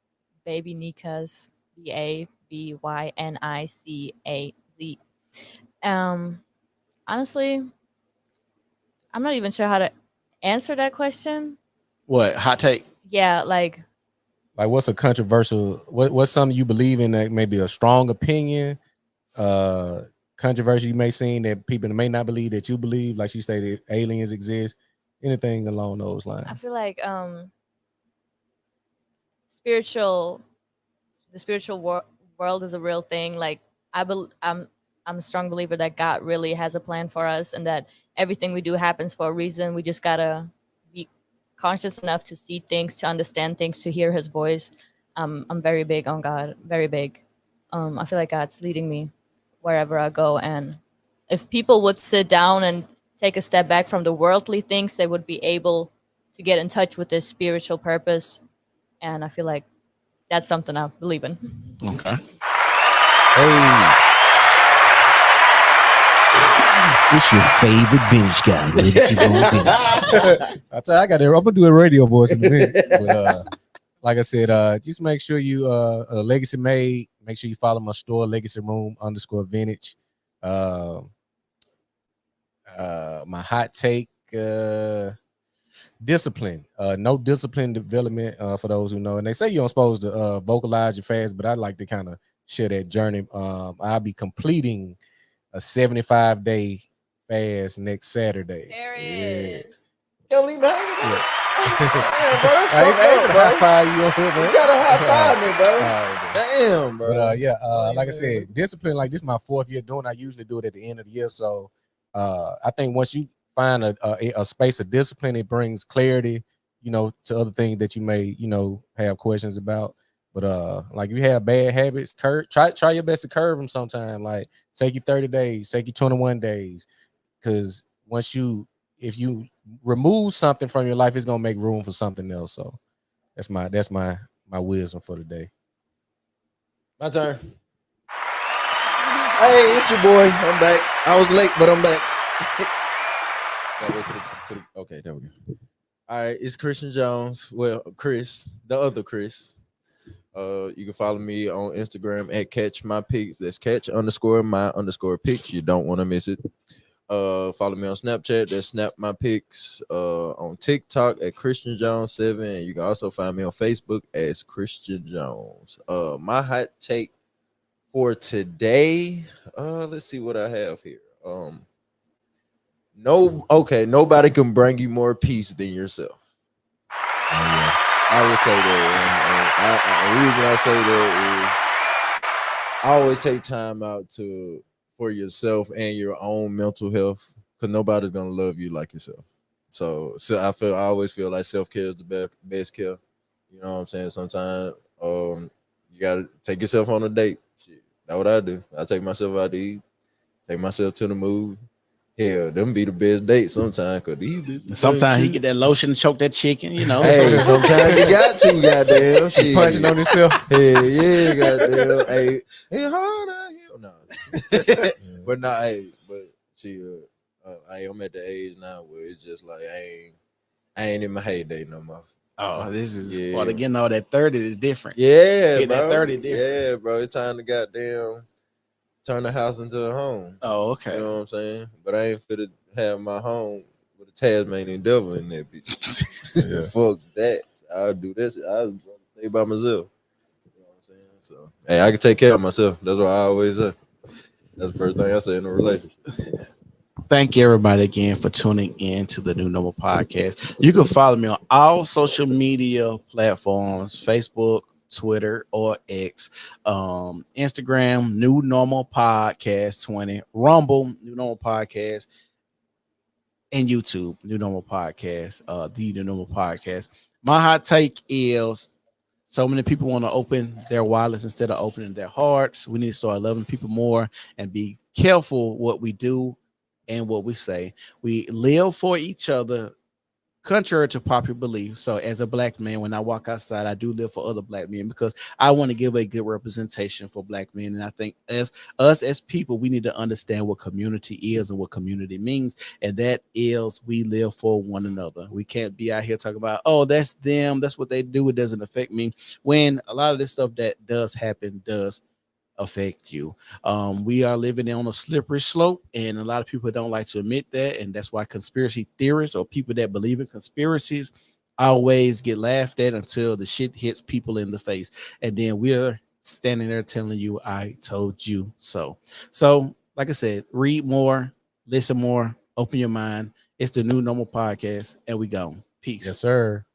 Baby Nikas, BabyNicaz. Honestly, I'm not even sure how to answer that question. What hot take? Yeah, like what's a controversial? What's something you believe in that maybe a strong opinion? Controversy you may see that people may not believe that you believe, like she stated, aliens exist. Anything along those lines. I feel like the spiritual world is a real thing. Like I'm a strong believer that God really has a plan for us, and that everything we do happens for a reason. We just gotta be conscious enough to see things, to understand things, to hear His voice. I'm very big on God, very big. I feel like God's leading me wherever I go, and if people would sit down and take a step back from the worldly things, they would be able to get in touch with this spiritual purpose. And I feel like that's something I believe in. Okay. Hey. It's your favorite vintage guy. I tell you, I got it. I'm gonna do a radio voice in a minute. But, like I said, just make sure you Legacy Made. Make sure you follow my store, Legacy Room _vintage. My hot take, discipline. No discipline development for those who know. And they say you're supposed to vocalize your fast, but I like to kind of share that journey. I'll be completing a 75-day fast next Saturday. Yeah. Don't leave behind. Yeah. Damn, bro, that's fucked up, bro. High five you on here, bro. You gotta high five me, bro. Right, Damn, bro. But like I said, discipline, like this is my 4th year doing. I usually do it at the end of the year. So I think once you find a space of discipline, it brings clarity, to other things that you may, have questions about. But like you have bad habits, try your best to curb them sometime. Like take you 30 days, take you 21 days. Because if you remove something from your life, it's gonna make room for something else. So that's my wisdom for today. My turn. Hey, it's your boy. I'm back. I was late, but I'm back. Okay, there we go. All right, it's Christian Jones. Well, Chris, the other Chris. You can follow me on Instagram at Catch My Pics. That's catch_my_pics. You don't want to miss it. Follow me on Snapchat. That's Snap My Pics. On TikTok at Christian Jones 7. And you can also find me on Facebook as Christian Jones. My hot take for today. Let's see what I have here. Nobody can bring you more peace than yourself. I would say that. And the reason I say that is I always take time out for yourself and your own mental health, because nobody's gonna love you like yourself. So I always feel like self-care is the best care. You know what I'm saying? Sometimes you gotta take yourself on a date. Shit, that's what I do. I take myself out to eat, take myself to the movie. Hell, them be the best dates sometimes. Sometimes he get that lotion to choke that chicken, Hey, sometimes you got to, goddamn. Shit. Punching on himself. Hell yeah, goddamn. Hey, hard out here. No. But no, but see, I'm at the age now where it's just like I ain't in my heyday no more. Oh, this is part of getting all that 30 is different. Yeah, getting bro. that 30 different. Yeah, bro. It's time to goddamn turn the house into a home. Oh, okay. You know what I'm saying? But I ain't fit to have my home with a Tasmanian devil in that bitch. Yeah. Fuck that. I'll do this. I'll stay by myself. You know what I'm saying? So hey, I can take care of myself. That's what I always say. That's the first thing I say in a relationship. Thank you, everybody, again for tuning in to the New Normal Podcast. You can follow me on all social media platforms: Facebook, Twitter, or X, Instagram, New Normal Podcast 20, Rumble, New Normal Podcast, and YouTube, New Normal Podcast, the New Normal Podcast. My hot take is so many people want to open their wallets instead of opening their hearts. We need to start loving people more and be careful what we do and what we say. We live for each other, contrary to popular belief. So as a black man, when I walk outside, I do live for other black men because I want to give a good representation for black men. And I think as people, we need to understand what community is and what community means. And that is we live for one another. We can't be out here talking about, oh, that's them, that's what they do, it doesn't affect me, when a lot of this stuff that does happen does affect you. We are living on a slippery slope, and a lot of people don't like to admit that, and that's why conspiracy theorists or people that believe in conspiracies always get laughed at until the shit hits people in the face, and then we're standing there telling you, I told you so. So like I said, read more, listen more, open your mind. It's the New Normal Podcast, and we go. Peace. Yes, sir.